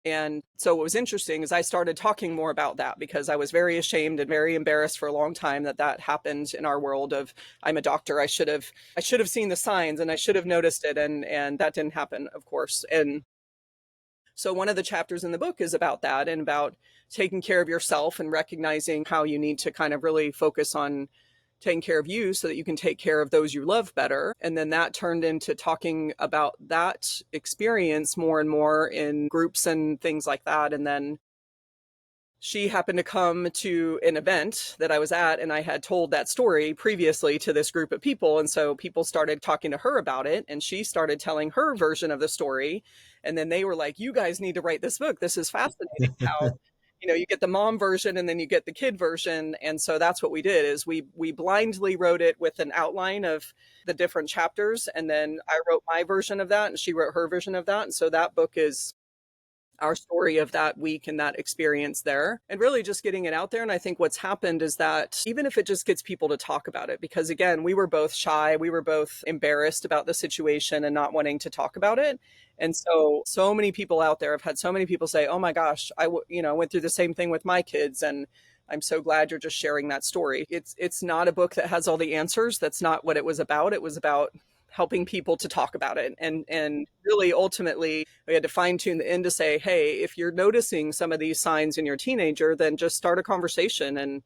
And so what was interesting is I started talking more about that, because I was very ashamed and very embarrassed for a long time that happened in our world of, I'm a doctor, I should have seen the signs and I should have noticed it, and that didn't happen, of course. And so one of the chapters in the book is about that, and about taking care of yourself and recognizing how you need to kind of really focus on taking care of you so that you can take care of those you love better. And then that turned into talking about that experience more and more in groups and things like that. And then she happened to come to an event that I was at, and I had told that story previously to this group of people. And so people started talking to her about it, and she started telling her version of the story. And then they were like, you guys need to write this book. This is fascinating, how you get the mom version and then you get the kid version. And so that's what we did is we blindly wrote it with an outline of the different chapters. And then I wrote my version of that and she wrote her version of that. And so that book is our story of that week and that experience there and really just getting it out there. And I think what's happened is that even if it just gets people to talk about it, because again, we were both shy, we were both embarrassed about the situation and not wanting to talk about it. And so many people out there, I've had so many people say, oh my gosh, went through the same thing with my kids. And I'm so glad you're just sharing that story. It's not a book that has all the answers. That's not what it was about. It was about helping people to talk about it. And really ultimately we had to fine tune the end to say, hey, if you're noticing some of these signs in your teenager, then just start a conversation. And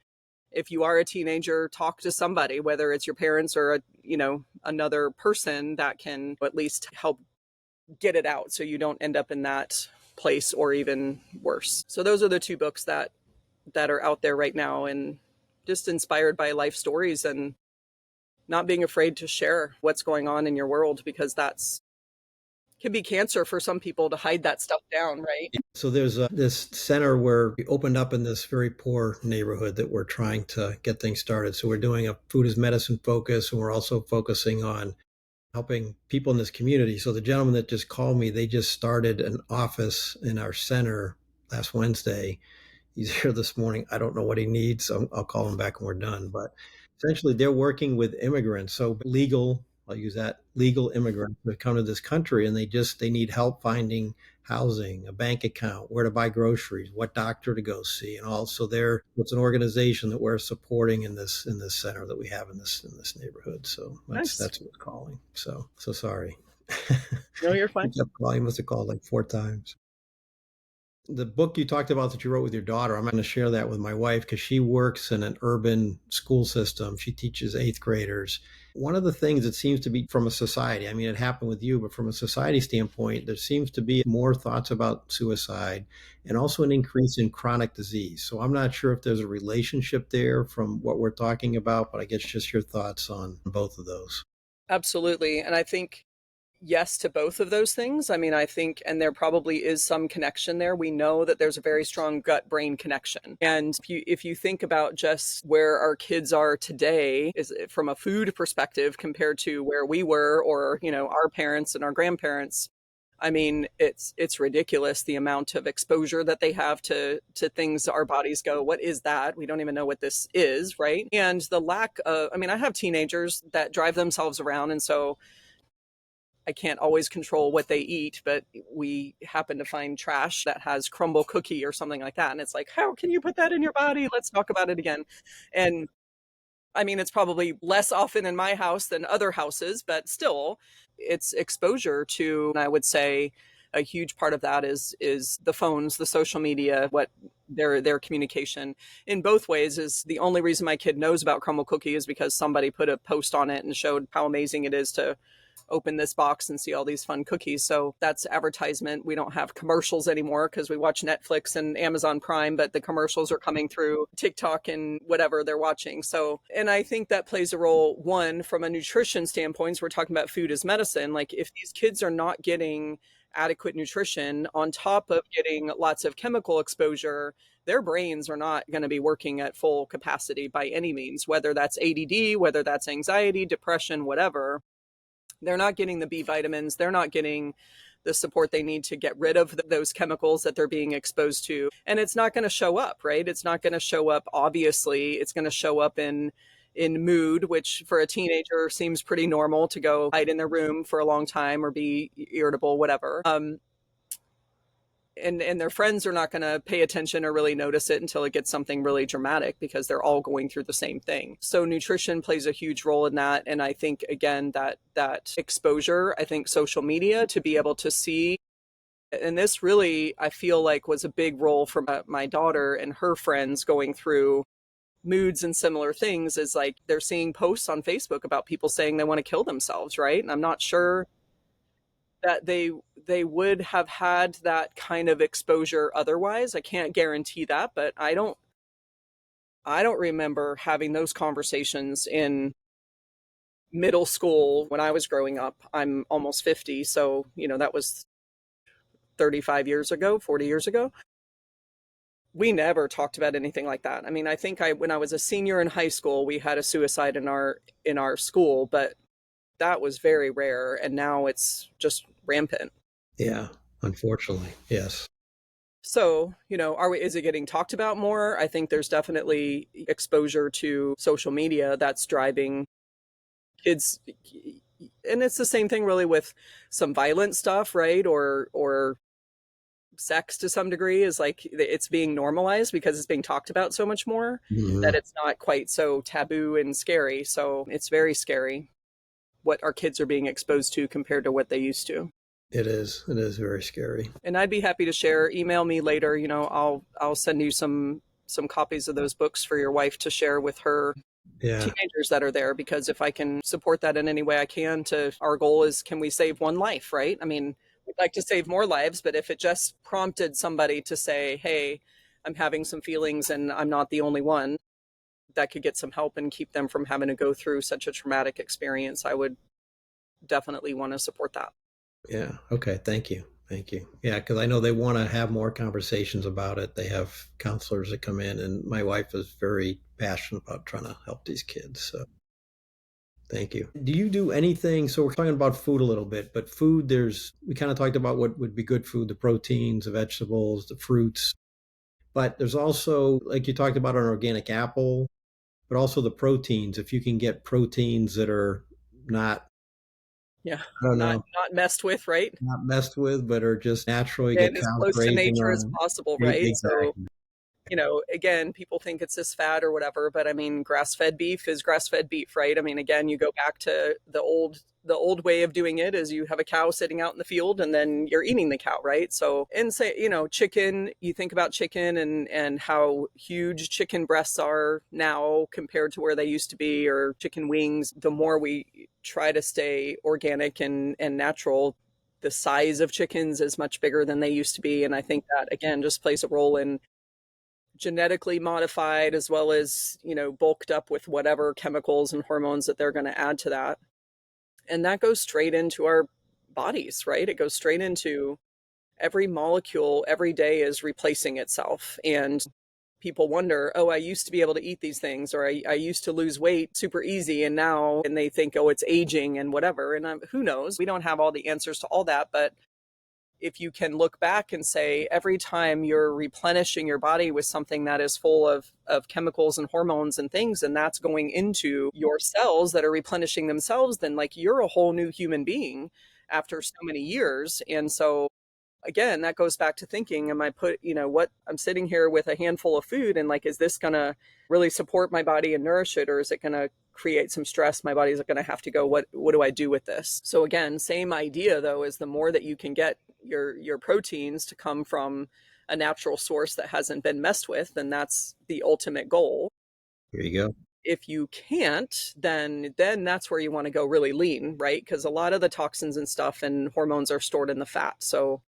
if you are a teenager, talk to somebody, whether it's your parents or another person that can at least help get it out so you don't end up in that place or even worse. So those are the two books that are out there right now and just inspired by life stories and not being afraid to share what's going on in your world, because that's can be cancer for some people to hide that stuff down, right? So there's this center where we opened up in this very poor neighborhood that we're trying to get things started. So we're doing a food as medicine focus, and we're also focusing on helping people in this community. So the gentleman that just called me, they just started an office in our center last Wednesday. He's here this morning. I don't know what he needs. So I'll call him back when we're done. But essentially, they're working with immigrants. So I'll use that, legal immigrants that come to this country and they need help finding housing, a bank account, where to buy groceries, what doctor to go see. And also it's an organization that we're supporting in this center that we have in this neighborhood. So Nice. that's what's calling. So sorry. No, you're fine. He must have called like 4 times. The book you talked about that you wrote with your daughter, I'm going to share that with my wife because she works in an urban school system. She teaches 8th graders. One of the things that seems to be from a society, I mean, it happened with you, but from a society standpoint, there seems to be more thoughts about suicide and also an increase in chronic disease. So I'm not sure if there's a relationship there from what we're talking about, but I guess just your thoughts on both of those. Absolutely. And I think yes to both of those things. I mean, I think, and there probably is some connection there. We know that there's a very strong gut brain connection. And if you think about just where our kids are today, is from a food perspective compared to where we were, or, our parents and our grandparents, I mean, it's ridiculous the amount of exposure that they have to things our bodies go, what is that? We don't even know what this is, right? And the lack of, I mean, I have teenagers that drive themselves around, and so I can't always control what they eat, but we happen to find trash that has crumble cookie or something like that. And it's like, how can you put that in your body? Let's talk about it again. And I mean, it's probably less often in my house than other houses, but still, it's exposure to, and I would say a huge part of that is the phones, the social media, what their communication in both ways. Is the only reason my kid knows about crumble cookie is because somebody put a post on it and showed how amazing it is to open this box and see all these fun cookies. So that's advertisement. We don't have commercials anymore because we watch Netflix and Amazon Prime, but the commercials are coming through TikTok and whatever they're watching. So, and I think that plays a role, one, from a nutrition standpoint. So we're talking about food as medicine. Like if these kids are not getting adequate nutrition on top of getting lots of chemical exposure, their brains are not going to be working at full capacity by any means, whether that's ADD, whether that's anxiety, depression, whatever. They're not getting the B vitamins. They're not getting the support they need to get rid of those chemicals that they're being exposed to. And it's not going to show up, right? It's not going to show up, obviously. It's going to show up in mood, which for a teenager seems pretty normal to go hide in their room for a long time or be irritable, whatever. And their friends are not going to pay attention or really notice it until it gets something really dramatic, because they're all going through the same thing. So nutrition plays a huge role in that. And I think, again, that exposure, I think social media, to be able to see, and this really, I feel like, was a big role for my daughter and her friends going through moods and similar things, is like they're seeing posts on Facebook about people saying they want to kill themselves, right? And I'm not sure that they would have had that kind of exposure otherwise. I can't guarantee that, but I don't remember having those conversations in middle school when I was growing up. I'm almost 50, so that was 35 years ago, 40 years ago. We never talked about anything like that. I mean, I think when I was a senior in high school, we had a suicide in our school, but that was very rare, and now it's just rampant. Yeah, unfortunately, yes. So, is it getting talked about more? I think there's definitely exposure to social media that's driving kids, and it's the same thing really with some violent stuff, right? Or sex to some degree is like it's being normalized because it's being talked about so much more that Hmm. it's not quite so taboo and scary. So it's very scary what our kids are being exposed to compared to what they used to. It is. It is very scary. And I'd be happy to share. Email me later. I'll send you some copies of those books for your wife to share with her Yeah. teenagers that are there, because if I can support that in any way I can, to our goal is, can we save one life, right? I mean, we'd like to save more lives, but if it just prompted somebody to say, hey, I'm having some feelings and I'm not the only one, that could get some help and keep them from having to go through such a traumatic experience, I would definitely want to support that. Yeah. Okay. Thank you. Thank you. Yeah, because I know they want to have more conversations about it. They have counselors that come in, and my wife is very passionate about trying to help these kids. So thank you. Do you do anything? So we're talking about food a little bit, but food, we kind of talked about what would be good food, the proteins, the vegetables, the fruits, but there's also, like you talked about, an organic apple, but also the proteins. If you can get proteins that are not, Yeah, I don't not know, not messed with, right? not messed with, but are just natural. You get And as cows close to grazing nature on as them. possible, right? So Exactly. again, people think it's this fat or whatever, but I mean, grass-fed beef is grass-fed beef, right? I mean, again, you go back to the old way of doing it is you have a cow sitting out in the field and then you're eating the cow, right? So, and say, chicken, you think about chicken and how huge chicken breasts are now compared to where they used to be, or chicken wings. The more we try to stay organic and natural, the size of chickens is much bigger than they used to be. And I think that again just plays a role in genetically modified as well as, bulked up with whatever chemicals and hormones that they're going to add to that. And that goes straight into our bodies, right? It goes straight into every molecule every day is replacing itself. And people wonder, oh, I used to be able to eat these things, or I used to lose weight super easy. And they think, oh, it's aging and whatever. And who knows? We don't have all the answers to all that. But if you can look back and say every time you're replenishing your body with something that is full of chemicals and hormones and things, and that's going into your cells that are replenishing themselves, then like you're a whole new human being after so many years. And so again, that goes back to thinking, am I what I'm sitting here with a handful of food, and like, is this going to really support my body and nourish it? Or is it going to create some stress? My body's going to have to go, what do I do with this? So again, same idea though, is the more that you can get your proteins to come from a natural source that hasn't been messed with, then that's the ultimate goal. Here you go. If you can't, then that's where you want to go really lean, right? Because a lot of the toxins and stuff and hormones are stored in the fat. So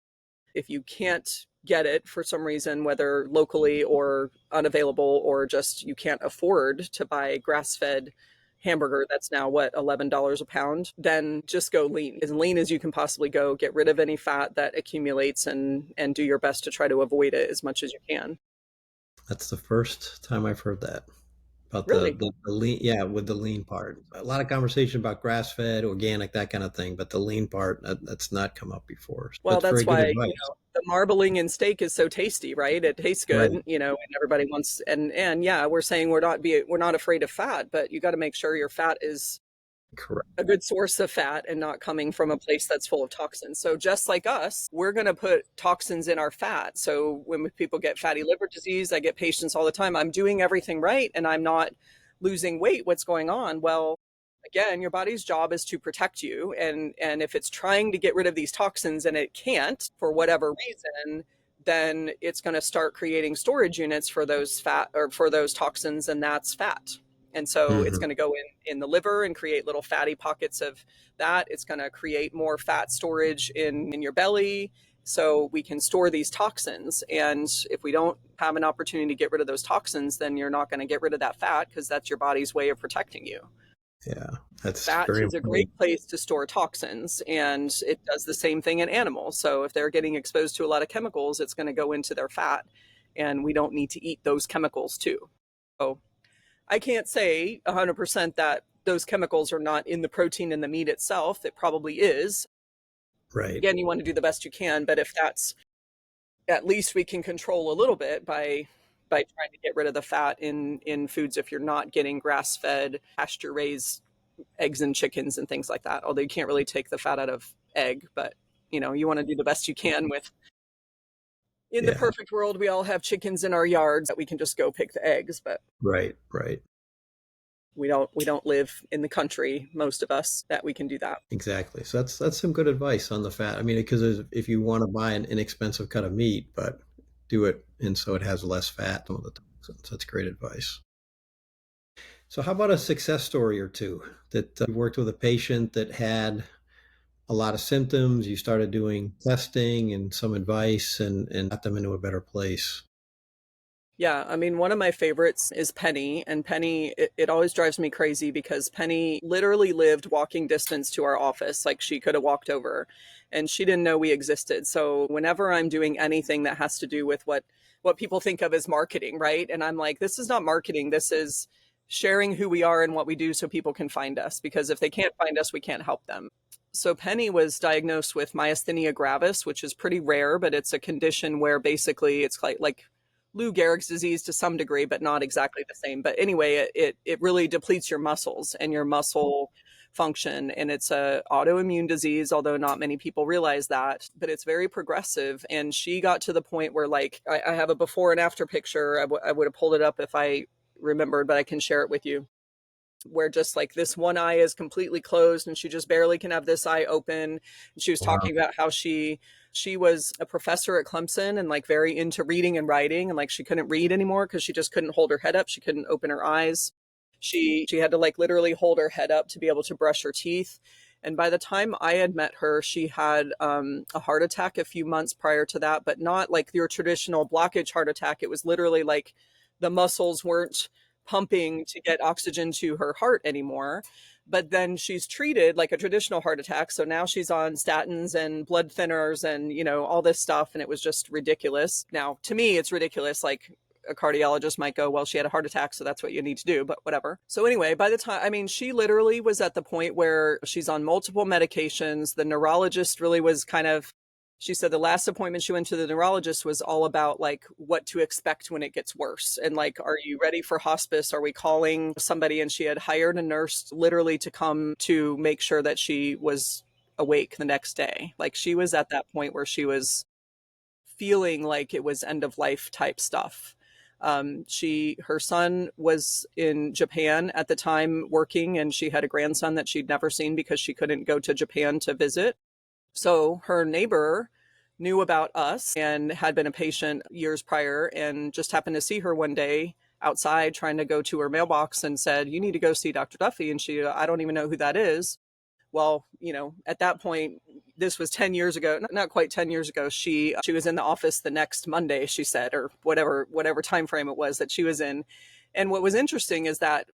if you can't get it for some reason, whether locally or unavailable, or just you can't afford to buy grass-fed hamburger that's now what, $11 a pound, then just go lean as you can possibly go. Get rid of any fat that accumulates and do your best to try to avoid it as much as you can. That's the first time I've heard that about Really. the lean. Yeah, with the lean part. A lot of conversation about grass fed, organic, that kind of thing, but the lean part, that's not come up before. Well, That's very that's good why, advice. the marbling in steak is so tasty, right? It tastes Right. good, and everybody wants, and yeah, we're saying we're not afraid of fat, but you got to make sure your fat is Correct. a good source of fat and not coming from a place that's full of toxins. So just like us, we're going to put toxins in our fat. So when people get fatty liver disease, I get patients all the time, I'm doing everything right and I'm not losing weight. What's going on? Well, again, your body's job is to protect you, and if it's trying to get rid of these toxins and it can't for whatever reason, then it's going to start creating storage units for those fat, or for those toxins, and that's fat. And so it's Hmm. going to go in the liver and create little fatty pockets of that. It's going to create more fat storage in your belly, so we can store these toxins. And if we don't have an opportunity to get rid of those toxins, then you're not going to get rid of that fat, because that's your body's way of protecting you. Yeah, that's Fat very is a important. great place to store toxins, and it does the same thing in animals. So if they're getting exposed to a lot of chemicals, it's going to go into their fat. and we don't need to eat those chemicals too. So I can't say 100% that those chemicals are not in the protein in the meat itself. It probably is. Right. Again, you want to do the best you can, but if that's, at least we can control a little bit by trying to get rid of the fat in foods if you're not getting grass-fed, pasture-raised eggs and chickens and things like that. Although you can't really take the fat out of egg, but you want to do the best you can with. In the Yeah. perfect world, we all have chickens in our yards that we can just go pick the eggs, but Right. Right. we don't live in the country, most of us, that we can do that. Exactly. So that's some good advice on the fat. I mean, because if you want to buy an inexpensive cut of meat, but do it and so it has less fat all the time. So that's great advice. So how about a success story or two that you worked with a patient that had a lot of symptoms, you started doing testing and some advice and got them into a better place? Yeah, I mean, one of my favorites is Penny, and Penny, it always drives me crazy because Penny literally lived walking distance to our office. Like she could have walked over, and she didn't know we existed. So whenever I'm doing anything that has to do with what people think of as marketing, right? And I'm like, this is not marketing. This is sharing who we are and what we do so people can find us, because if they can't find us, we can't help them. So Penny was diagnosed with myasthenia gravis, which is pretty rare, but it's a condition where basically it's like Lou Gehrig's disease to some degree, but not exactly the same. But anyway, it really depletes your muscles and your muscle function, and it's a autoimmune disease, although not many people realize that, but it's very progressive. And she got to the point where, like, I have a before and after picture. I would have pulled it up if I remembered, but I can share it with you, where just like this one eye is completely closed and she just barely can have this eye open. And she was Wow. talking about how she was a professor at Clemson and like very into reading and writing, and like she couldn't read anymore because she just couldn't hold her head up. She couldn't open her eyes. She had to like literally hold her head up to be able to brush her teeth. And by the time I had met her, she had a heart attack a few months prior to that, but not like your traditional blockage heart attack. It was literally like the muscles weren't pumping to get oxygen to her heart anymore. But then she's treated like a traditional heart attack. So now she's on statins and blood thinners and, all this stuff. And it was just ridiculous. Now, to me, it's ridiculous. Like a cardiologist might go, well, she had a heart attack, so that's what you need to do, but whatever. So anyway, by the time, I mean, she literally was at the point where she's on multiple medications. The neurologist really was kind of, she said the last appointment she went to the neurologist was all about like what to expect when it gets worse. And like, are you ready for hospice? Are we calling somebody? And she had hired a nurse literally to come to make sure that she was awake the next day. Like she was at that point where she was feeling like it was end of life type stuff. Her son was in Japan at the time working, and she had a grandson that she'd never seen because she couldn't go to Japan to visit. So her neighbor knew about us and had been a patient years prior and just happened to see her one day outside trying to go to her mailbox and said, you need to go see Dr. Duffy. And she, I don't even know who that is. Well, at that point, this was 10 years ago, not quite 10 years ago. She was in the office the next Monday, she said, or whatever time frame it was that she was in. And what was interesting is that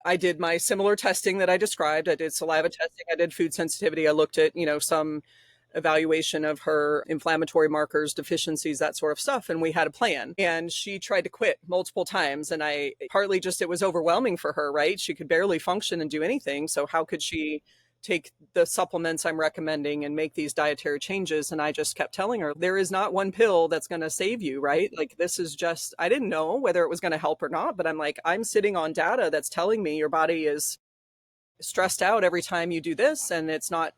I did my similar testing that I described. I did saliva testing. I did food sensitivity. I looked at, some evaluation of her inflammatory markers, deficiencies, that sort of stuff. And we had a plan. And she tried to quit multiple times. And it was overwhelming for her, right? She could barely function and do anything. So how could she take the supplements I'm recommending and make these dietary changes? And I just kept telling her, there is not one pill that's going to save you, right? Like this is just, I didn't know whether it was going to help or not, but I'm like, I'm sitting on data that's telling me your body is stressed out every time you do this, and it's not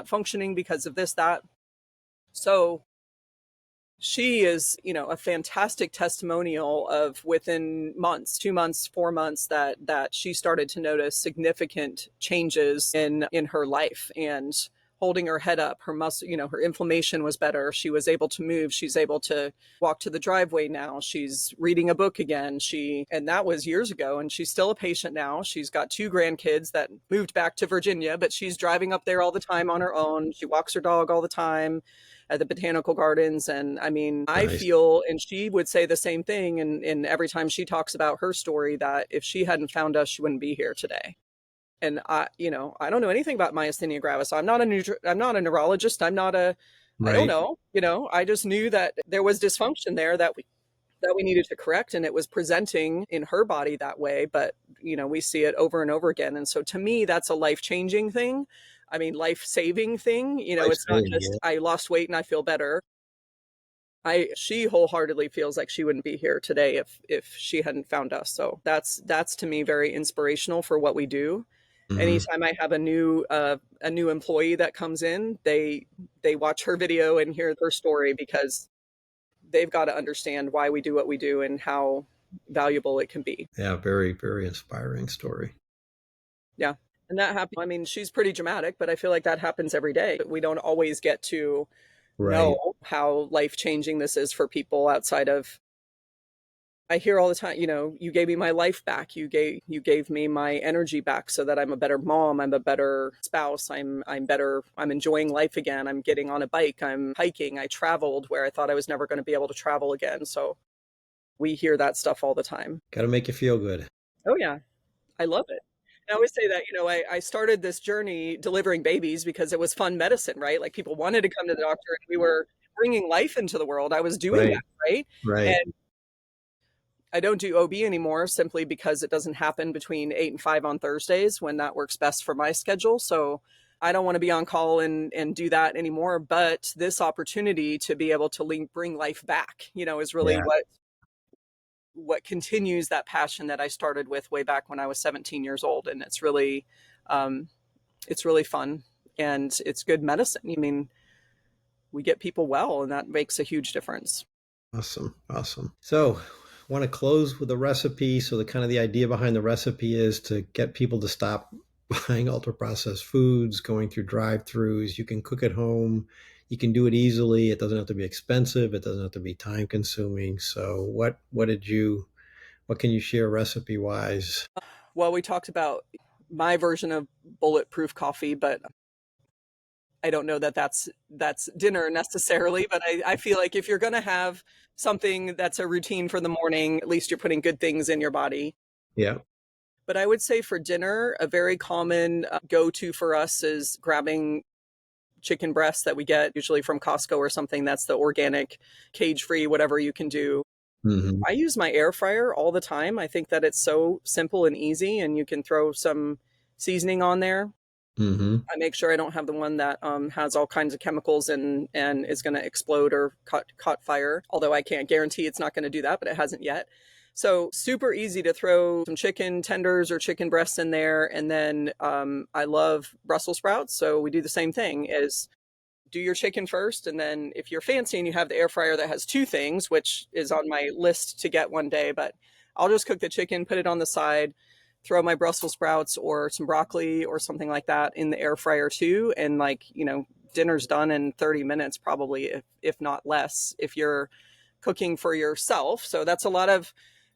functioning because of this, that. So she is, a fantastic testimonial of within months, 2 months, 4 months, that she started to notice significant changes in her life, and holding her head up, her muscle, her inflammation was better. She was able to move. She's able to walk to the driveway now. She's reading a book again. And that was years ago, and she's still a patient now. She's got 2 grandkids that moved back to Virginia, but she's driving up there all the time on her own. She walks her dog all the time at the botanical gardens. And I mean, I Nice. feel, and she would say the same thing. And every time she talks about her story, that if she hadn't found us, she wouldn't be here today. And I don't know anything about myasthenia gravis. I'm not a neurologist. I don't Right. know, I just knew that there was dysfunction there that that we needed to correct, and it was presenting in her body that way, but we see it over and over again. And so to me, that's a life-changing thing. I mean, life-saving thing. Life It's not saving, just I lost weight and I feel better. She wholeheartedly feels like she wouldn't be here today if she hadn't found us. So that's to me very inspirational for what we do. yeah. Hmm. Anytime I have a new employee that comes in, they watch her video and hear her story, because they've got to understand why we do what we do and how valuable it can be. Yeah, very, very inspiring story. Yeah. And that happens. I mean, she's pretty dramatic, but I feel like that happens every day. We don't always get to Right. know how life changing this is for people outside of. I hear all the time, you gave me my life back. You gave me my energy back so that I'm a better mom, I'm a better spouse, I'm better, I'm enjoying life again. I'm getting on a bike, I'm hiking, I traveled where I thought I was never going to be able to travel again. So we hear that stuff all the time. Got to make you feel good. Oh yeah, I love it. I always say that, I started this journey delivering babies because it was fun medicine, right? Like people wanted to come to the doctor and we were bringing life into the world. I was doing Right. that, right? Right. And I don't do OB anymore simply because it doesn't happen between 8 and 5 on Thursdays when that works best for my schedule. So I don't want to be on call and do that anymore. But this opportunity to be able to bring life back, is really Yeah. what continues that passion that I started with way back when I was 17 years old. And um, it's really fun and it's good medicine. I mean, we get people well, and that makes a huge difference. Awesome. Awesome. So, want to close with a recipe. So, the kind of the idea behind the recipe is to get people to stop buying ultra processed foods, going through drive-throughs. You can cook at home. You can do it easily. It doesn't have to be expensive. It doesn't have to be time consuming. So, what can you share recipe wise? Well, we talked about my version of bulletproof coffee, but I don't know that that's dinner necessarily. But I feel like if you're going to have something that's a routine for the morning, at least you're putting good things in your body. Yeah. But I would say for dinner, a very common go-to for us is grabbing chicken breasts that we get usually from Costco or something that's the organic, cage-free, whatever you can do. Hmm. I use my air fryer all the time. I think that it's so simple and easy, and you can throw some seasoning on there. Hmm. I make sure I don't have the one that has all kinds of chemicals and is going to explode or caught fire. Although I can't guarantee it's not going to do that, but it hasn't yet. So super easy to throw some chicken tenders or chicken breasts in there, and then I love Brussels sprouts. So we do the same thing: is do your chicken first, and then if you're fancy and you have the air fryer that has two things, which is on my list to get one day, but I'll just cook the chicken, put it on the side, throw my Brussels sprouts or some broccoli or something like that in the air fryer too, and dinner's done in 30 minutes probably, if not less, if you're cooking for yourself. So that's a lot of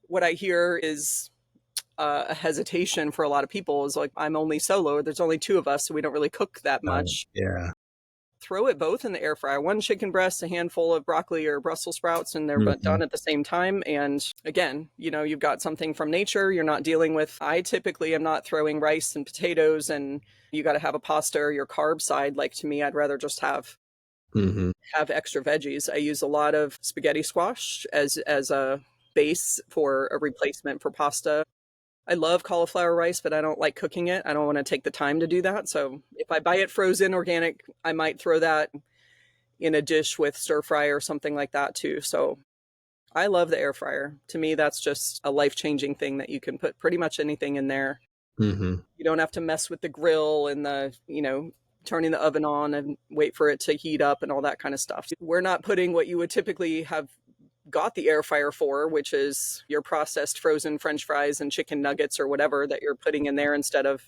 what I hear is a hesitation for a lot of people is like, I'm only solo, there's only two of us, so we don't really cook that much. Yeah. Throw it both in the air fryer, one chicken breast, a handful of broccoli or Brussels sprouts, and they're Hmm. done at the same time. And again, you've got something from nature. You're not dealing with, I typically am not throwing rice and potatoes, and you got to have a pasta or your carb side. Like to me, I'd rather just Hmm. have extra veggies. I use a lot of spaghetti squash as a base for a replacement for pasta. I love cauliflower rice, but I don't like cooking it. I don't want to take the time to do that. So if I buy it frozen organic, I might throw that in a dish with stir fry or something like that too. So I love the air fryer. To me, that's just a life changing thing that you can put pretty much anything in there. Hmm. You don't have to mess with the grill and turning the oven on and wait for it to heat up and all that kind of stuff. We're not putting what you would typically have got the air fryer for, which is your processed frozen French fries and chicken nuggets or whatever that you're putting in there instead of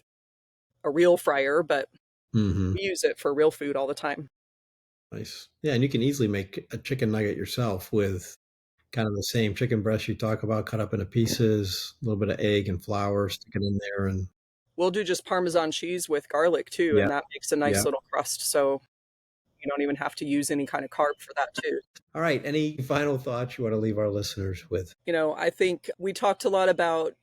a real fryer, but Hmm. we use it for real food all the time. Nice. Yeah, and you can easily make a chicken nugget yourself with kind of the same chicken breast you talk about, cut up into pieces, a little bit of egg and flour, stick it in there, and We'll do just Parmesan cheese with garlic too, yeah, and that makes a nice yeah. little crust. So you don't even have to use any kind of carb for that too. All right. Any final thoughts you want to leave our listeners with? I think we talked a lot about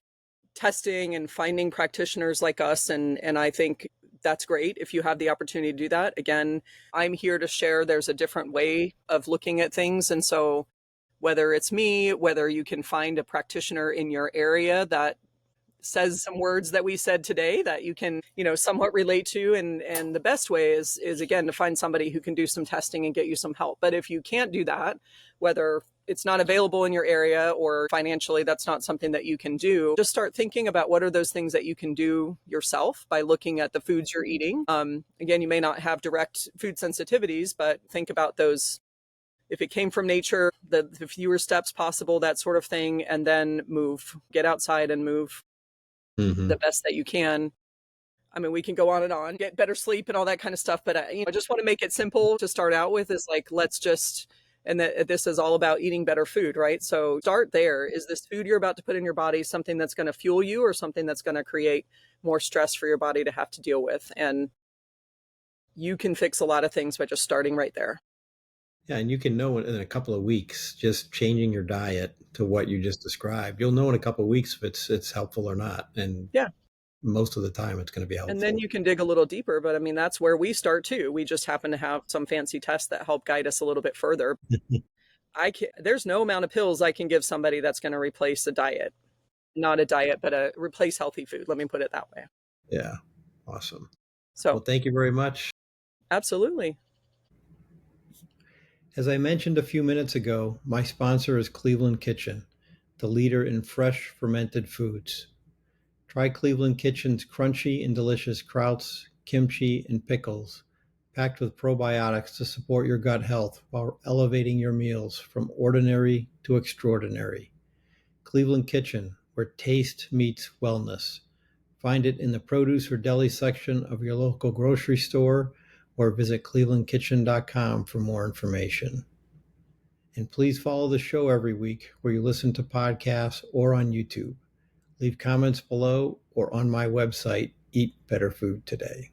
testing and finding practitioners like us, and I think that's great if you have the opportunity to do that. Again, I'm here to share there's a different way of looking at things, and so whether it's me, whether you can find a practitioner in your area that says some words that we said today that you can, somewhat relate to. And the best way is again to find somebody who can do some testing and get you some help. But if you can't do that, whether it's not available in your area or financially that's not something that you can do, just start thinking about what are those things that you can do yourself by looking at the foods you're eating. Again, you may not have direct food sensitivities, but think about those. If it came from nature, the fewer steps possible, that sort of thing, and then get outside and move the best that you can. I mean, we can go on and on, get better sleep and all that kind of stuff. But I just want to make it simple to start out with is like, let's just, and that this is all about eating better food, right? So start there. Is this food you're about to put in your body something that's going to fuel you or something that's going to create more stress for your body to have to deal with? And you can fix a lot of things by just starting right there. Yeah, and you can know in a couple of weeks, just changing your diet to what you just described. You'll know in a couple of weeks if it's helpful or not. And yeah, most of the time it's going to be helpful. And then you can dig a little deeper. But I mean, that's where we start too. We just happen to have some fancy tests that help guide us a little bit further. There's no amount of pills I can give somebody that's going to replace a diet. Not a diet, but replace healthy food. Let me put it that way. Yeah. Awesome. So, well, thank you very much. Absolutely. As I mentioned a few minutes ago, my sponsor is Cleveland Kitchen, the leader in fresh fermented foods. Try Cleveland Kitchen's crunchy and delicious krauts, kimchi, and pickles, packed with probiotics to support your gut health while elevating your meals from ordinary to extraordinary. Cleveland Kitchen, where taste meets wellness. Find it in the produce or deli section of your local grocery store or visit clevelandkitchen.com for more information. And please follow the show every week where you listen to podcasts or on YouTube. Leave comments below or on my website, Eat Better Food Today.